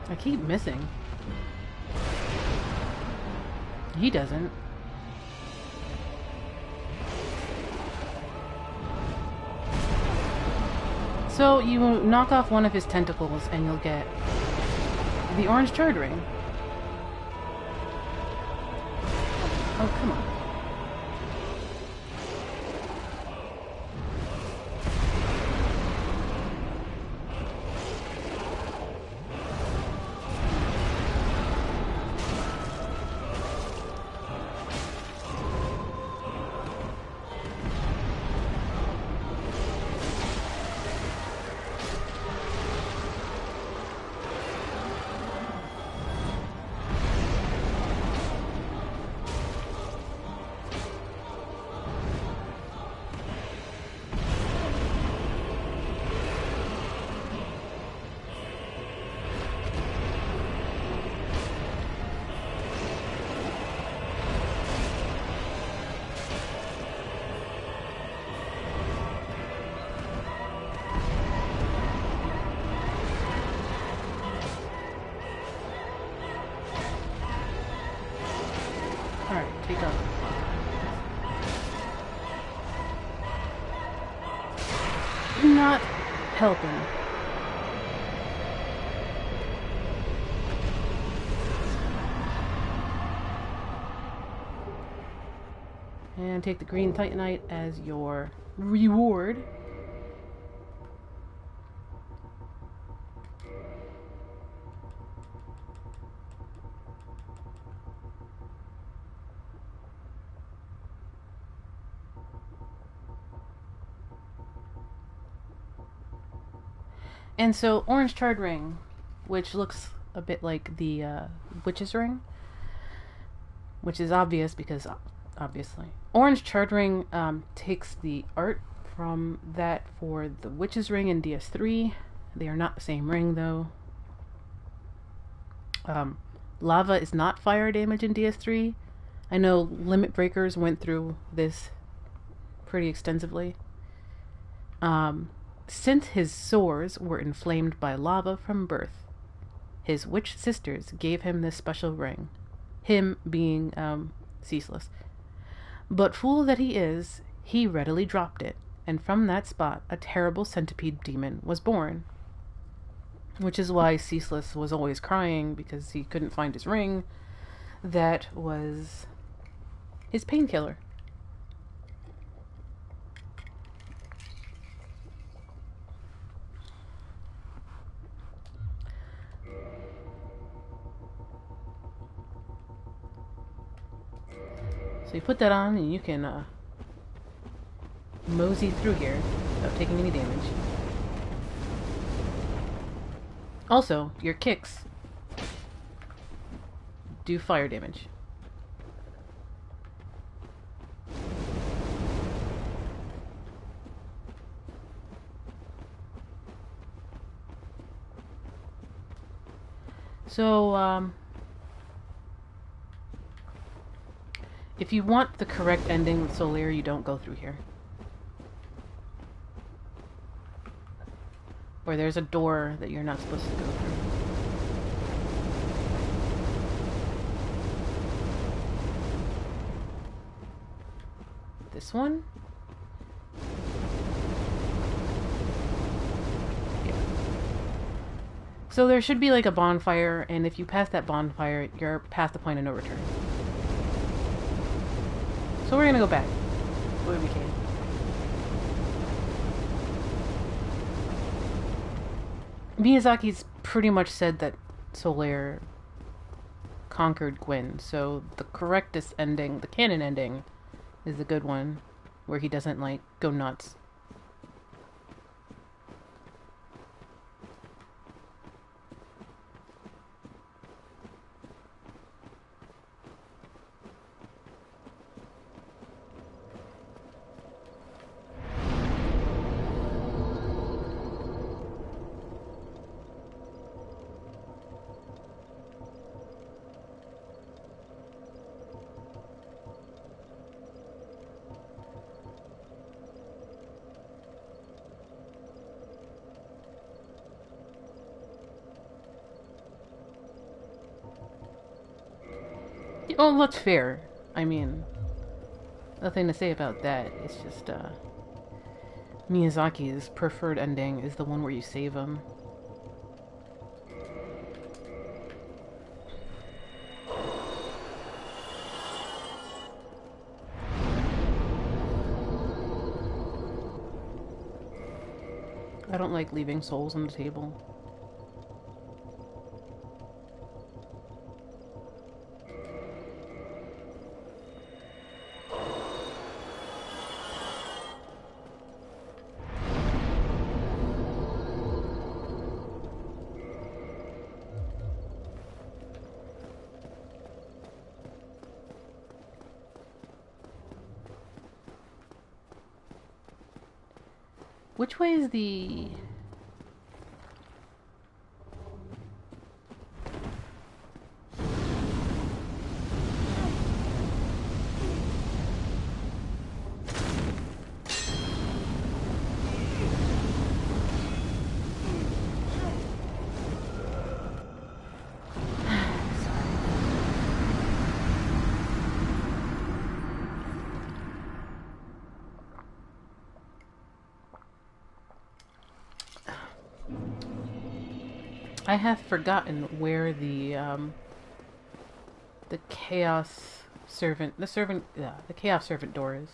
Speaker 1: I keep missing. He doesn't. So you knock off one of his tentacles and you'll get the orange charred ring. Oh, come on. Take off. Not helping. And take the green titanite as your reward. And so, orange charred ring, which looks a bit like the witch's ring, which is obvious because, obviously. Orange charred ring takes the art from that for the witch's ring in DS3. They are not the same ring, though. Lava is not fire damage in DS3. I know Limit Breakers went through this pretty extensively. since his sores were inflamed by lava from birth, his witch sisters gave him this special ring. Him being, ceaseless. But fool that he is, he readily dropped it, and from that spot a terrible centipede demon was born. Which is why Ceaseless was always crying, because he couldn't find his ring. That was his painkiller. So you put that on and you can mosey through here without taking any damage. Also, your kicks do fire damage. So, if you want the correct ending with Solaire, you don't go through here. Or there's a door that you're not supposed to go through. This one? Yeah. So there should be like a bonfire, and if you pass that bonfire, you're past the point of no return. So we're gonna go back the way we came. Miyazaki's pretty much said that Solaire conquered Gwyn, so the correctest ending, the canon ending, is the good one, where he doesn't, like, go nuts. Oh, that's fair. I mean, nothing to say about that. It's just, Miyazaki's preferred ending is the one where you save him. I don't like leaving souls on the table. Which way is the... I have forgotten where the chaos servant, the chaos servant door is.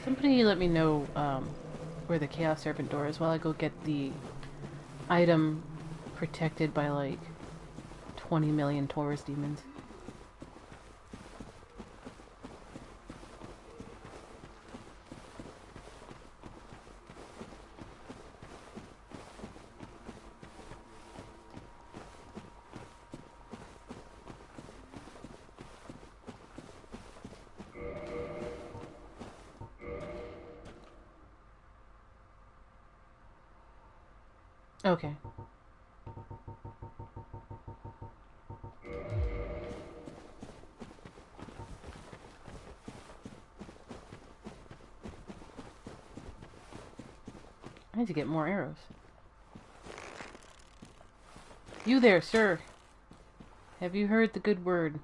Speaker 1: Somebody let me know where the Chaos Serpent door is while I go get the item protected by like 20 million Taurus demons. Okay. I need to get more arrows. You there, sir. Have you heard the good word?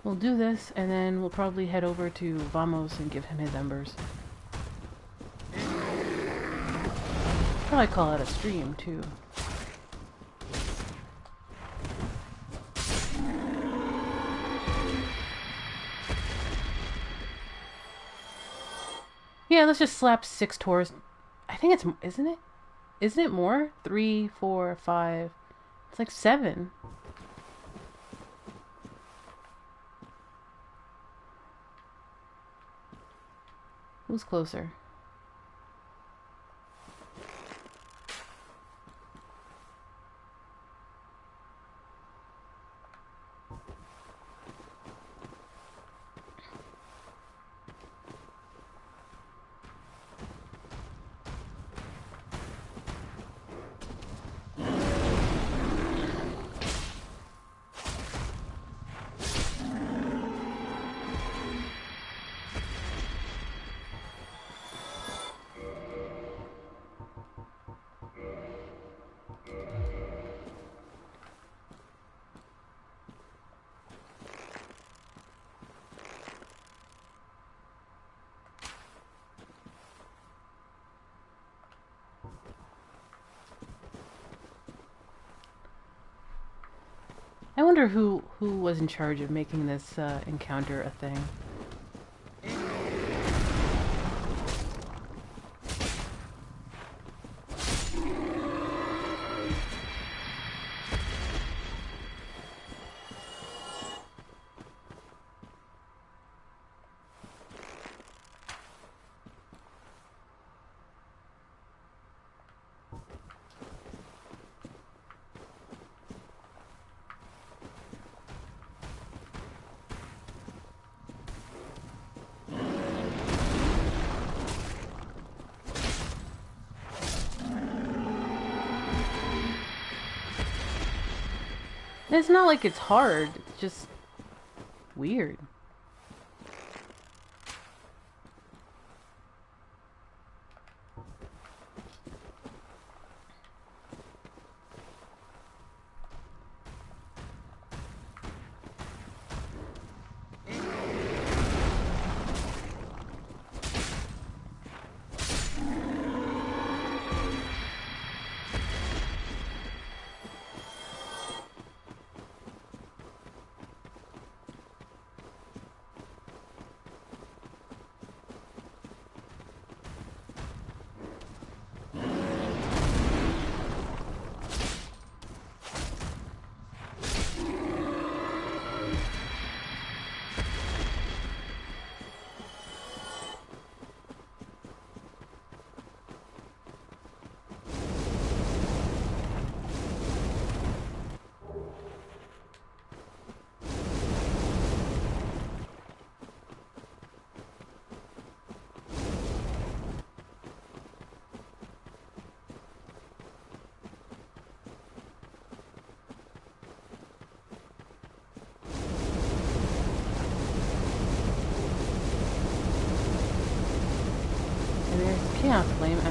Speaker 1: We'll do this, and then we'll probably head over to Vamos and give him his embers. Probably call it a stream, too. Yeah, let's just slap 6 Taurus. I think it's... Isn't it? Isn't it more? 3, 4, 5... It's like 7. Who's closer? I wonder who was in charge of making this encounter a thing. It's not like it's hard, it's just weird.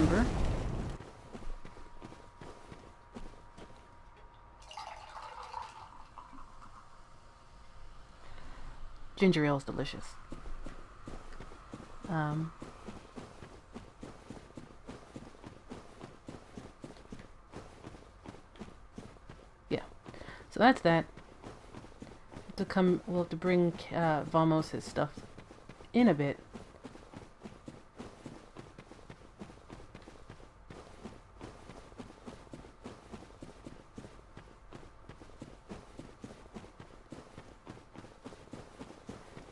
Speaker 1: ember. Ginger ale is delicious. Yeah. So that's that. We'll have to bring Vamos his stuff in a bit.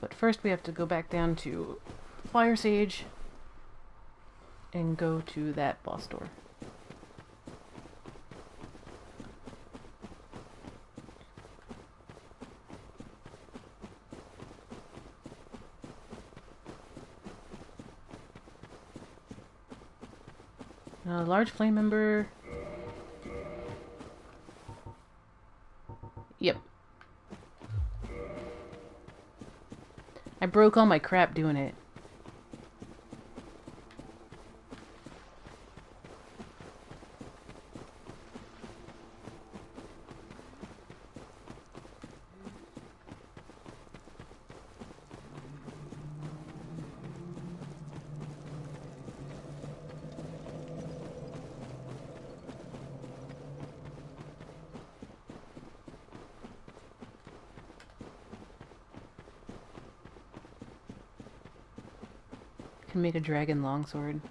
Speaker 1: But first we have to go back down to Fire Sage and go to that boss door. Large flame ember. Yep. I broke all my crap doing it. Can make a dragon longsword.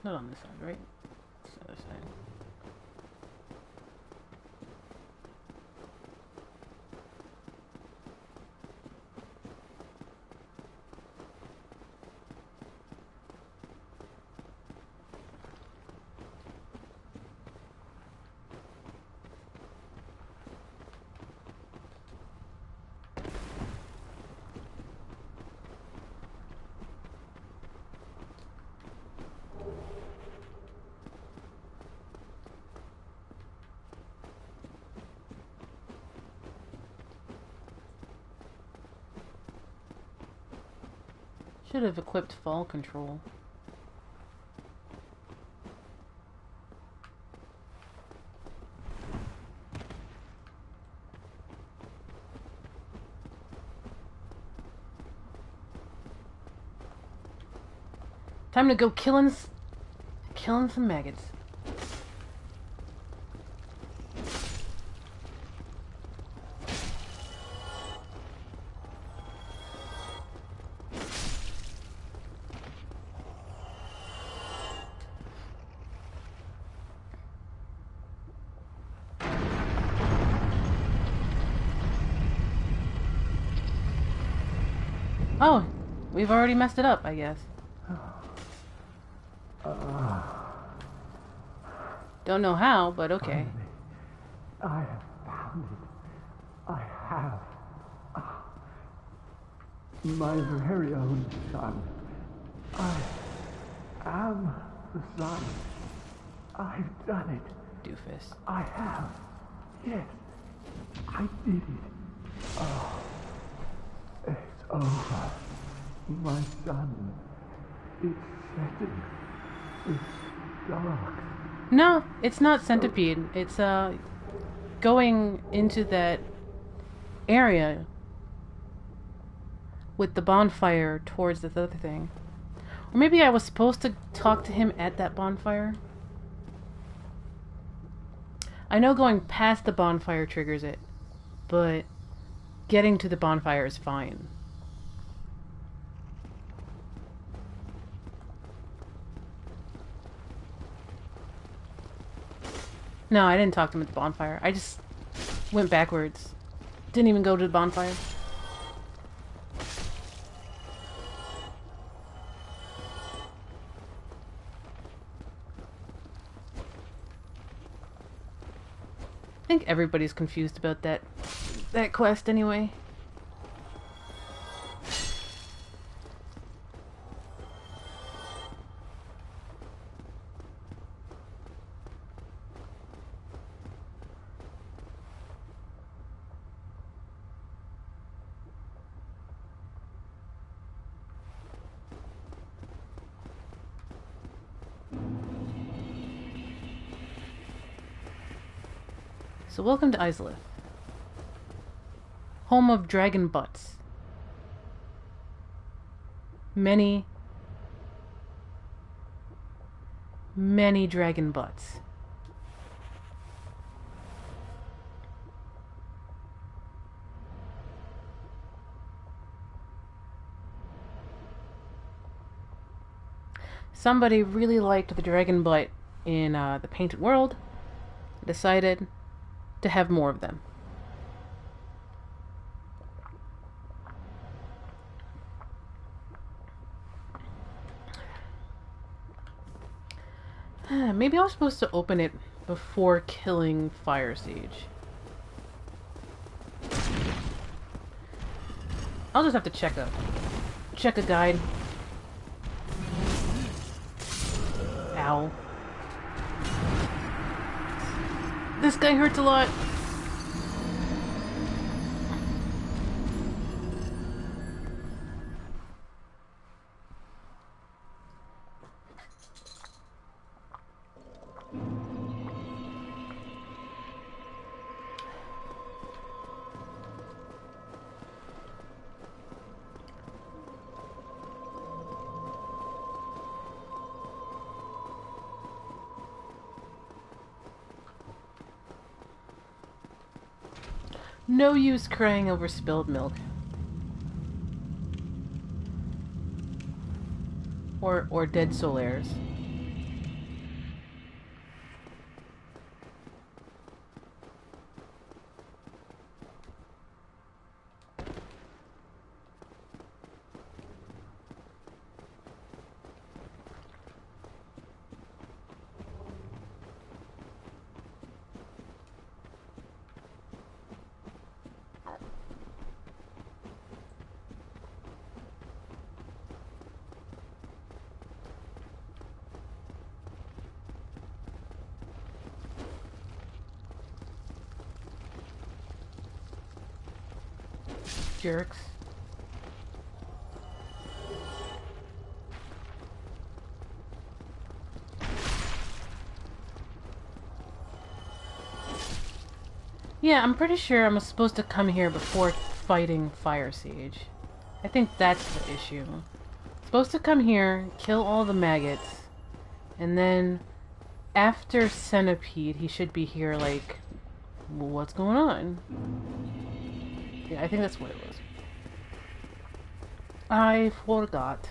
Speaker 1: Not on this side, right? It's the other side. Should have equipped fall control. Time to go killing some maggots. Oh, we've already messed it up, I guess. Don't know how, but okay.
Speaker 6: I have found it. I have. My very own son. I am the son. I've done it.
Speaker 1: Doofus.
Speaker 6: I have. Yes. I did it. Oh. It's over. My son. It's setting. It's dark.
Speaker 1: No, it's not centipede. It's going into that area with the bonfire towards this other thing. Or maybe I was supposed to talk to him at that bonfire. I know going past the bonfire triggers it, but getting to the bonfire is fine. No, I didn't talk to him at the bonfire. I just went backwards. Didn't even go to the bonfire. I think everybody's confused about that quest anyway. So welcome to Izalith, home of dragon butts. Many dragon butts. Somebody really liked the dragon butt in the Painted World, decided to have more of them. Maybe I was supposed to open it before killing Fire Siege. I'll just have to check a guide. Ow. This guy hurts a lot. No use crying over spilled milk. Or dead solaires. Jerks. Yeah, I'm pretty sure I'm supposed to come here before fighting Fire Siege. I think that's the issue. Supposed to come here, kill all the maggots, and then after Centipede, he should be here like, what's going on? Yeah, I think that's what it was. I forgot.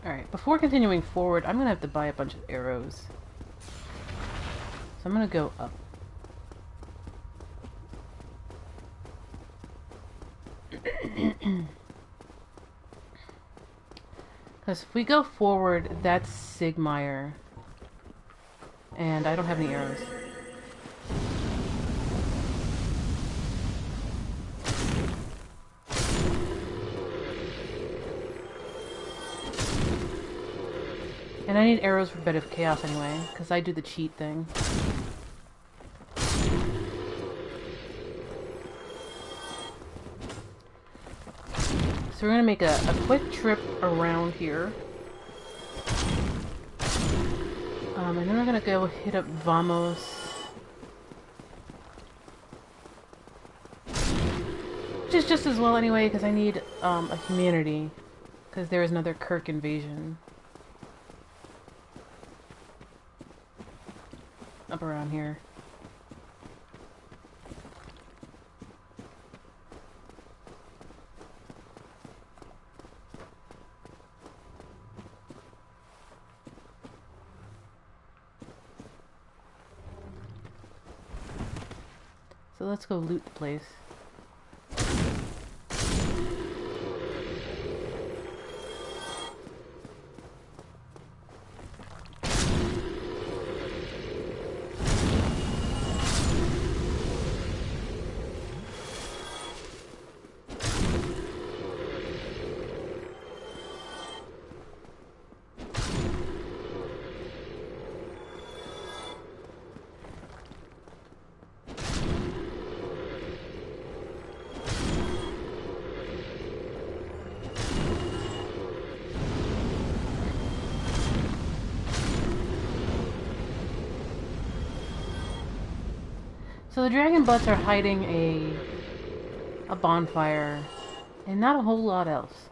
Speaker 1: Alright, before continuing forward, I'm gonna have to buy a bunch of arrows. So I'm gonna go up. Because if we go forward, that's Sigmire. And I don't have any arrows. And I need arrows for Bed of Chaos anyway, because I do the cheat thing. So So we're gonna make a quick trip around here. And then we're gonna go hit up Vamos. Which is just as well anyway, because I need a humanity. Because there is another Kirk invasion. Up around here. So let's go loot the place. So the dragon butts are hiding a bonfire, and not a whole lot else.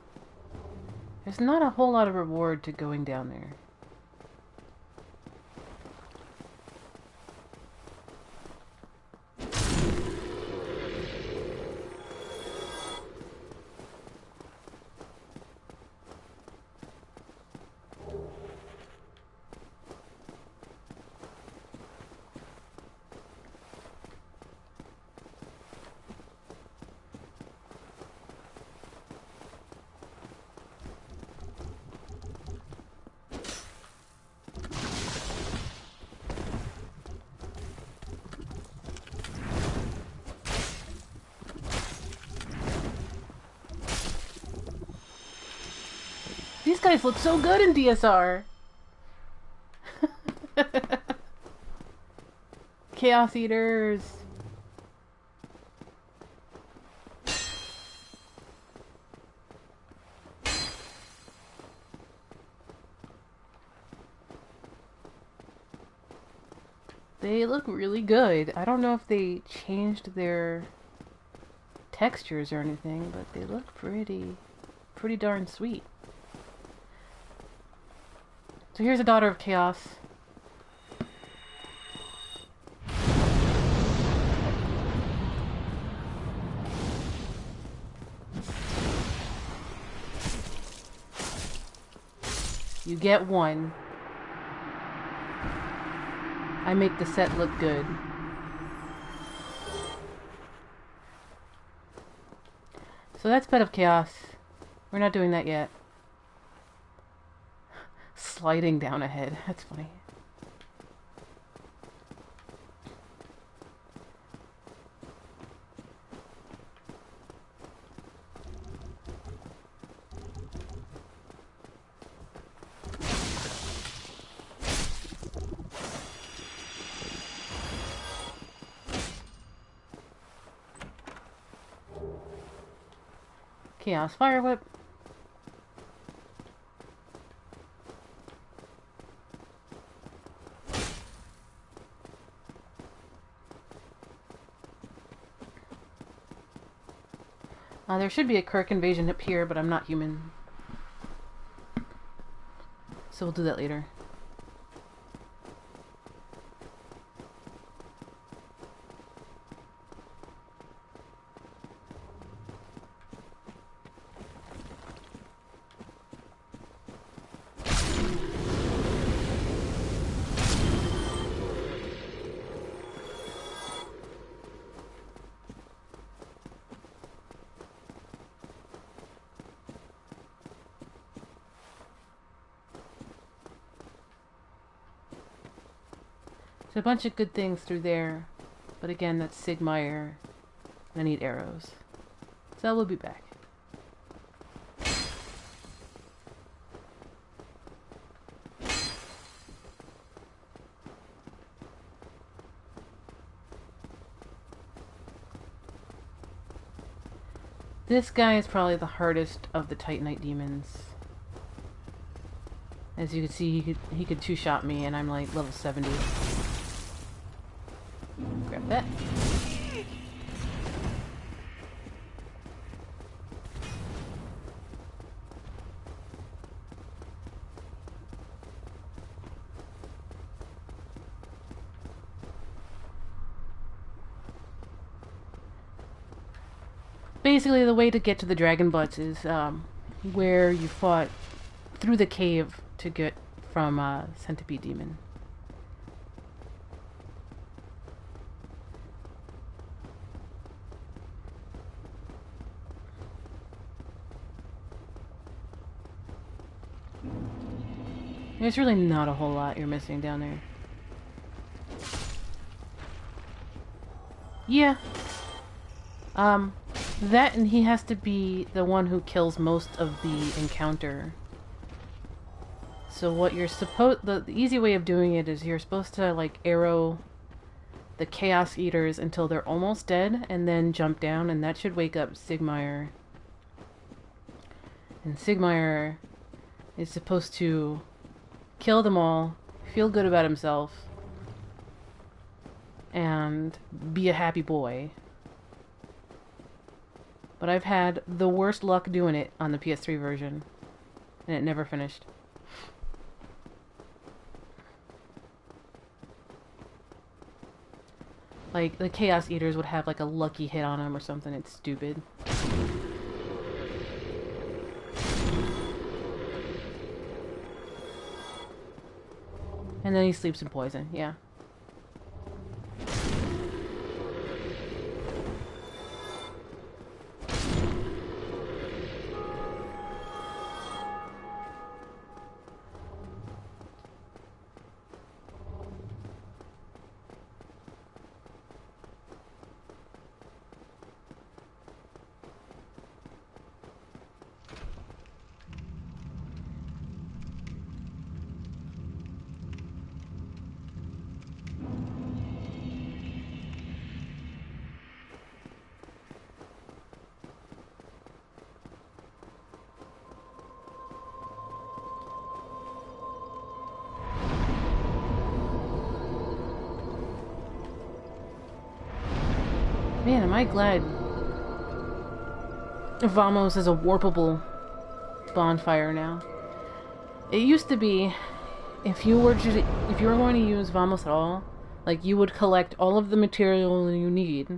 Speaker 1: There's not a whole lot of reward to going down there. These guys look so good in DSR! Chaos Eaters! They look really good. I don't know if they changed their textures or anything, but they look pretty darn sweet. So here's a Daughter of Chaos. You get one. I make the set look good. So that's Pet of Chaos. We're not doing that yet. Sliding down ahead. That's funny. Chaos Fire Whip. There should be a Kirk invasion up here, but I'm not human. So we'll do that later. So a bunch of good things through there, but again, that's Sigmire, and I need arrows. So we'll be back. This guy is probably the hardest of the Titanite demons. As you can see, he could two-shot me, and I'm like level 70. Grab that. Basically, the way to get to the dragon butts is where you fought through the cave to get from Centipede Demon. There's really not a whole lot you're missing down there. Yeah. That, and he has to be the one who kills most of the encounter. So what you're the easy way of doing it is you're supposed to like arrow the Chaos Eaters until they're almost dead, and then jump down, and that should wake up Sigmire. And Sigmire is supposed to kill them all, feel good about himself, and be a happy boy. But I've had the worst luck doing it on the PS3 version, and it never finished. Like, the Chaos Eaters would have like a lucky hit on him or something. It's stupid. And then he sleeps in poison, yeah. Man, am I glad Vamos is a warpable bonfire now. It used to be, if you were going to use Vamos at all, like, you would collect all of the material you need,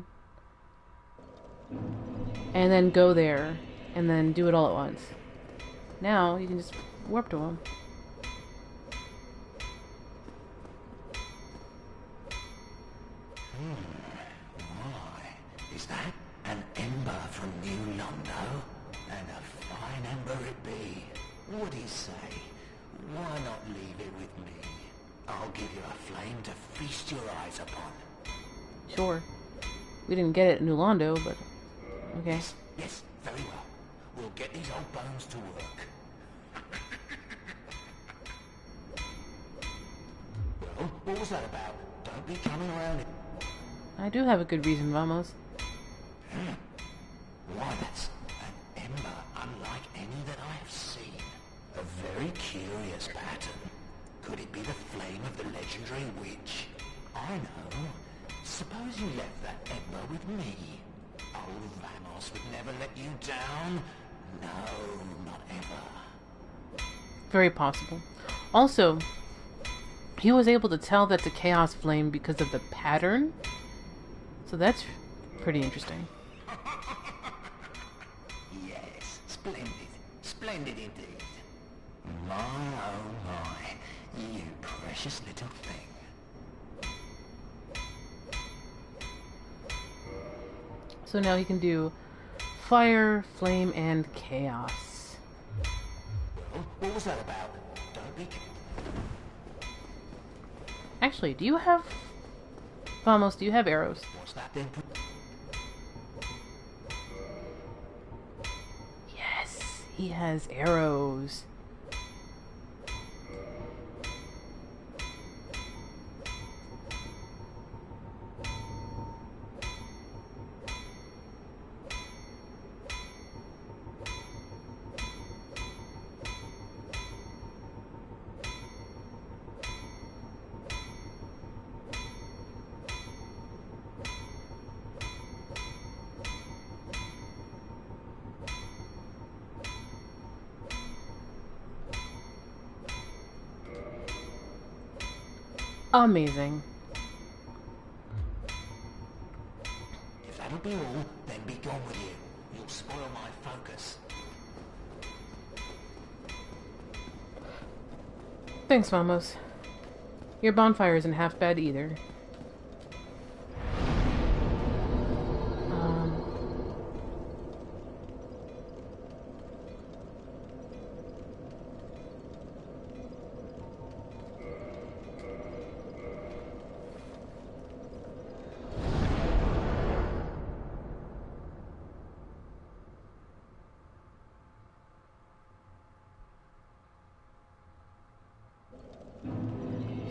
Speaker 1: and then go there, and then do it all at once. Now, you can just warp to them.
Speaker 4: Is that an ember from New Londo? And a fine ember it be. What'd he say? Why not leave it with me? I'll give you a flame to feast your eyes upon.
Speaker 1: Sure. We didn't get it in New Londo, but okay.
Speaker 4: Yes, very well. We'll get these old bones to work. Well, what was that about? Don't be coming around it.
Speaker 1: I do have a good reason, Vamos.
Speaker 4: Why, that's an ember unlike any that I have seen. A very curious pattern. Could it be the flame of the legendary witch? I know. Suppose you left that ember with me. Old Vamos would never let you down. No, not ever.
Speaker 1: Very possible. Also, he was able to tell that's a chaos flame because of the pattern. So that's pretty interesting.
Speaker 4: Yes, splendid. Splendid indeed. My, oh my, you precious little thing.
Speaker 1: So now he can do fire, flame, and chaos.
Speaker 4: Well, what was that about? Don't be...
Speaker 1: Actually, do you have... Vamos, do you have arrows?
Speaker 4: What's that then?
Speaker 1: Yes, he has arrows. Amazing.
Speaker 2: If that'll be all, then be gone with you. You'll spoil my focus.
Speaker 1: Thanks, Vamos. Your bonfire isn't half bad either.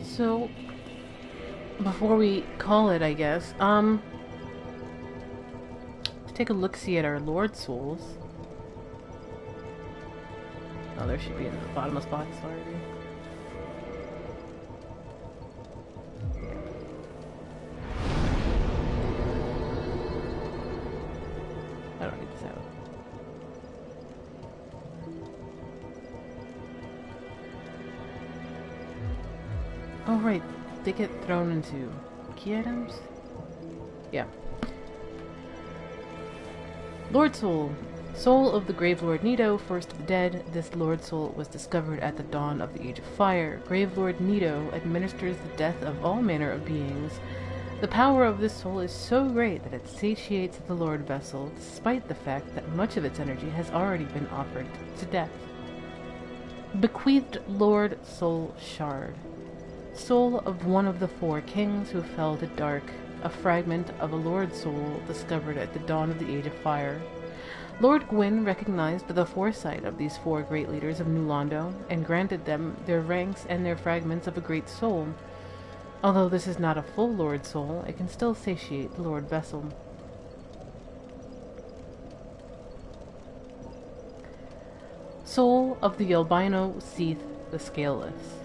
Speaker 1: So, before we call it, I guess, let's take a look-see at our Lord Souls. Oh, there should be in the bottomless box already. I don't need this out. Oh right, they get thrown into key items? Yeah. Lord Soul. Soul of the Grave Lord Nito, first of the dead. This Lord Soul was discovered at the dawn of the Age of Fire. Grave Lord Nito administers the death of all manner of beings. The power of this soul is so great that it satiates the Lord Vessel, despite the fact that much of its energy has already been offered to death. Bequeathed Lord Soul Shard. Soul of one of the four kings who fell to dark, a fragment of a Lord Soul discovered at the dawn of the Age of Fire. Lord Gwyn recognized the foresight of these four great leaders of New Londo, and granted them their ranks and their fragments of a great soul. Although this is not a full Lord Soul, it can still satiate the Lord Vessel. Soul of the albino Seath the Scaleless.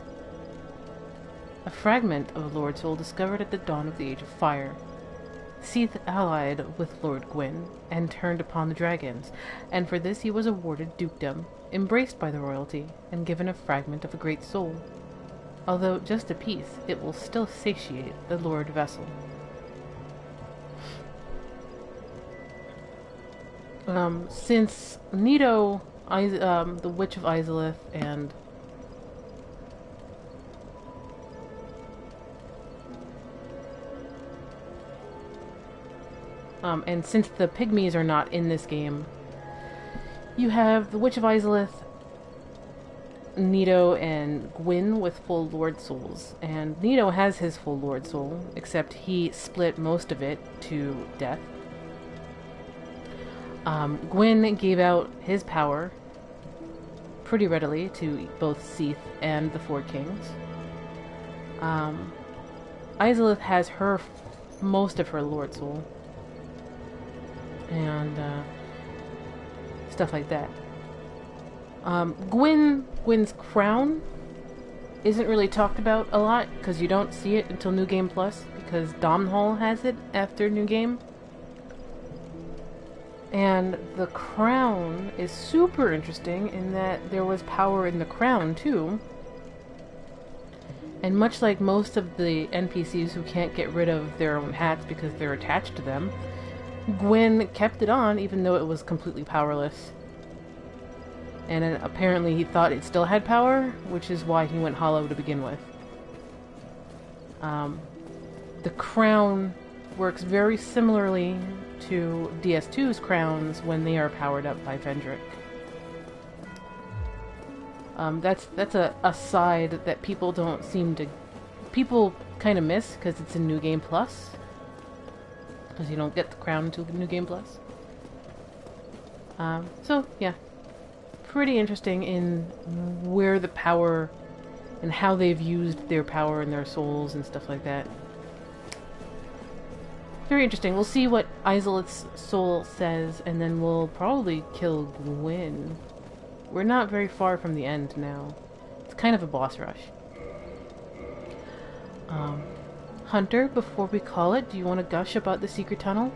Speaker 1: A fragment of a Lord Soul discovered at the dawn of the Age of Fire. Seath allied with Lord Gwyn and turned upon the dragons, and for this he was awarded dukedom, embraced by the royalty, and given a fragment of a great soul. Although just a piece, it will still satiate the Lord Vessel. Since Nito, the Witch of Izalith, and since the pygmies are not in this game, you have the Witch of Izalith, Nito, and Gwyn with full Lord Souls. And Nito has his full Lord Soul, except he split most of it to death. Gwyn gave out his power pretty readily to both Seath and the Four Kings. Izalith has most of her Lord Soul. And stuff like that. Gwyn's crown isn't really talked about a lot because you don't see it until New Game Plus, because Domhnall has it after New Game. And the crown is super interesting in that there was power in the crown too. And much like most of the NPCs who can't get rid of their own hats because they're attached to them, Gwyn kept it on even though it was completely powerless. And then apparently he thought it still had power, which is why he went hollow to begin with. The crown works very similarly to DS2's crowns when they are powered up by Fendrick. That's a side that people don't seem to... People kind of miss because it's in New Game Plus. Because you don't get the crown until New Game Plus. So, yeah. Pretty interesting in where the power and how they've used their power and their souls and stuff like that. Very interesting. We'll see what Izalith's soul says, and then we'll probably kill Gwyn. We're not very far from the end now. It's kind of a boss rush. Hunter, before we call it, do you want to gush about the secret tunnel?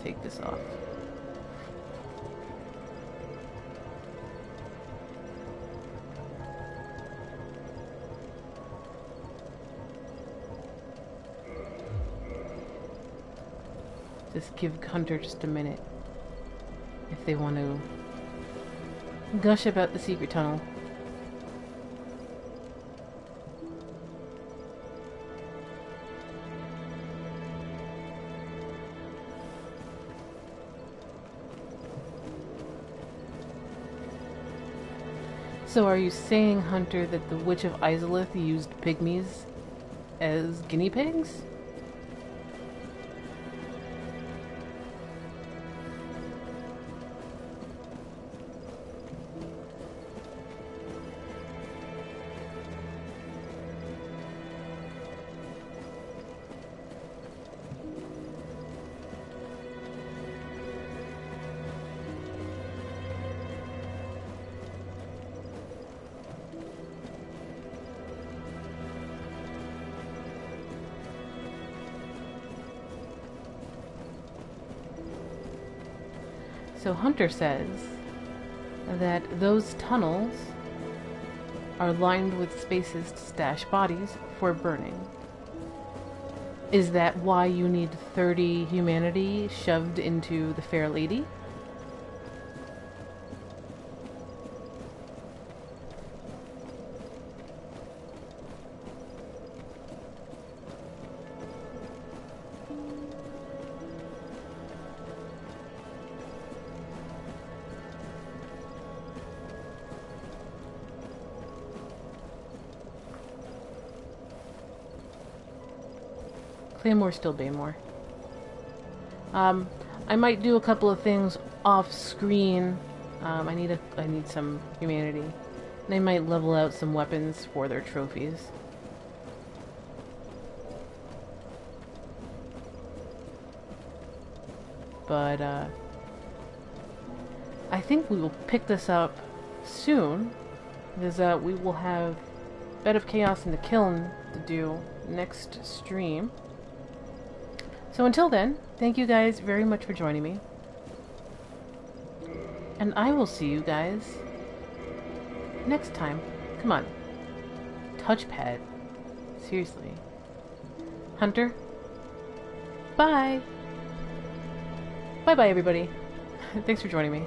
Speaker 1: take this off. Just give Hunter just a minute if they want to gush about the secret tunnel. So are you saying, Hunter, that the Witch of Izalith used pygmies as guinea pigs? So Hunter says that those tunnels are lined with spaces to stash bodies for burning. Is that why you need 30 humanity shoved into the Fair Lady? Claymore's still Baymore. I might do a couple of things off screen. I need some humanity. They might level out some weapons for their trophies. But I think we will pick this up soon, because we will have Bed of Chaos in the Kiln to do next stream. So until then, thank you guys very much for joining me. And I will see you guys next time. Come on. Touchpad. Seriously. Hunter. Bye. Bye-bye, everybody. Thanks for joining me.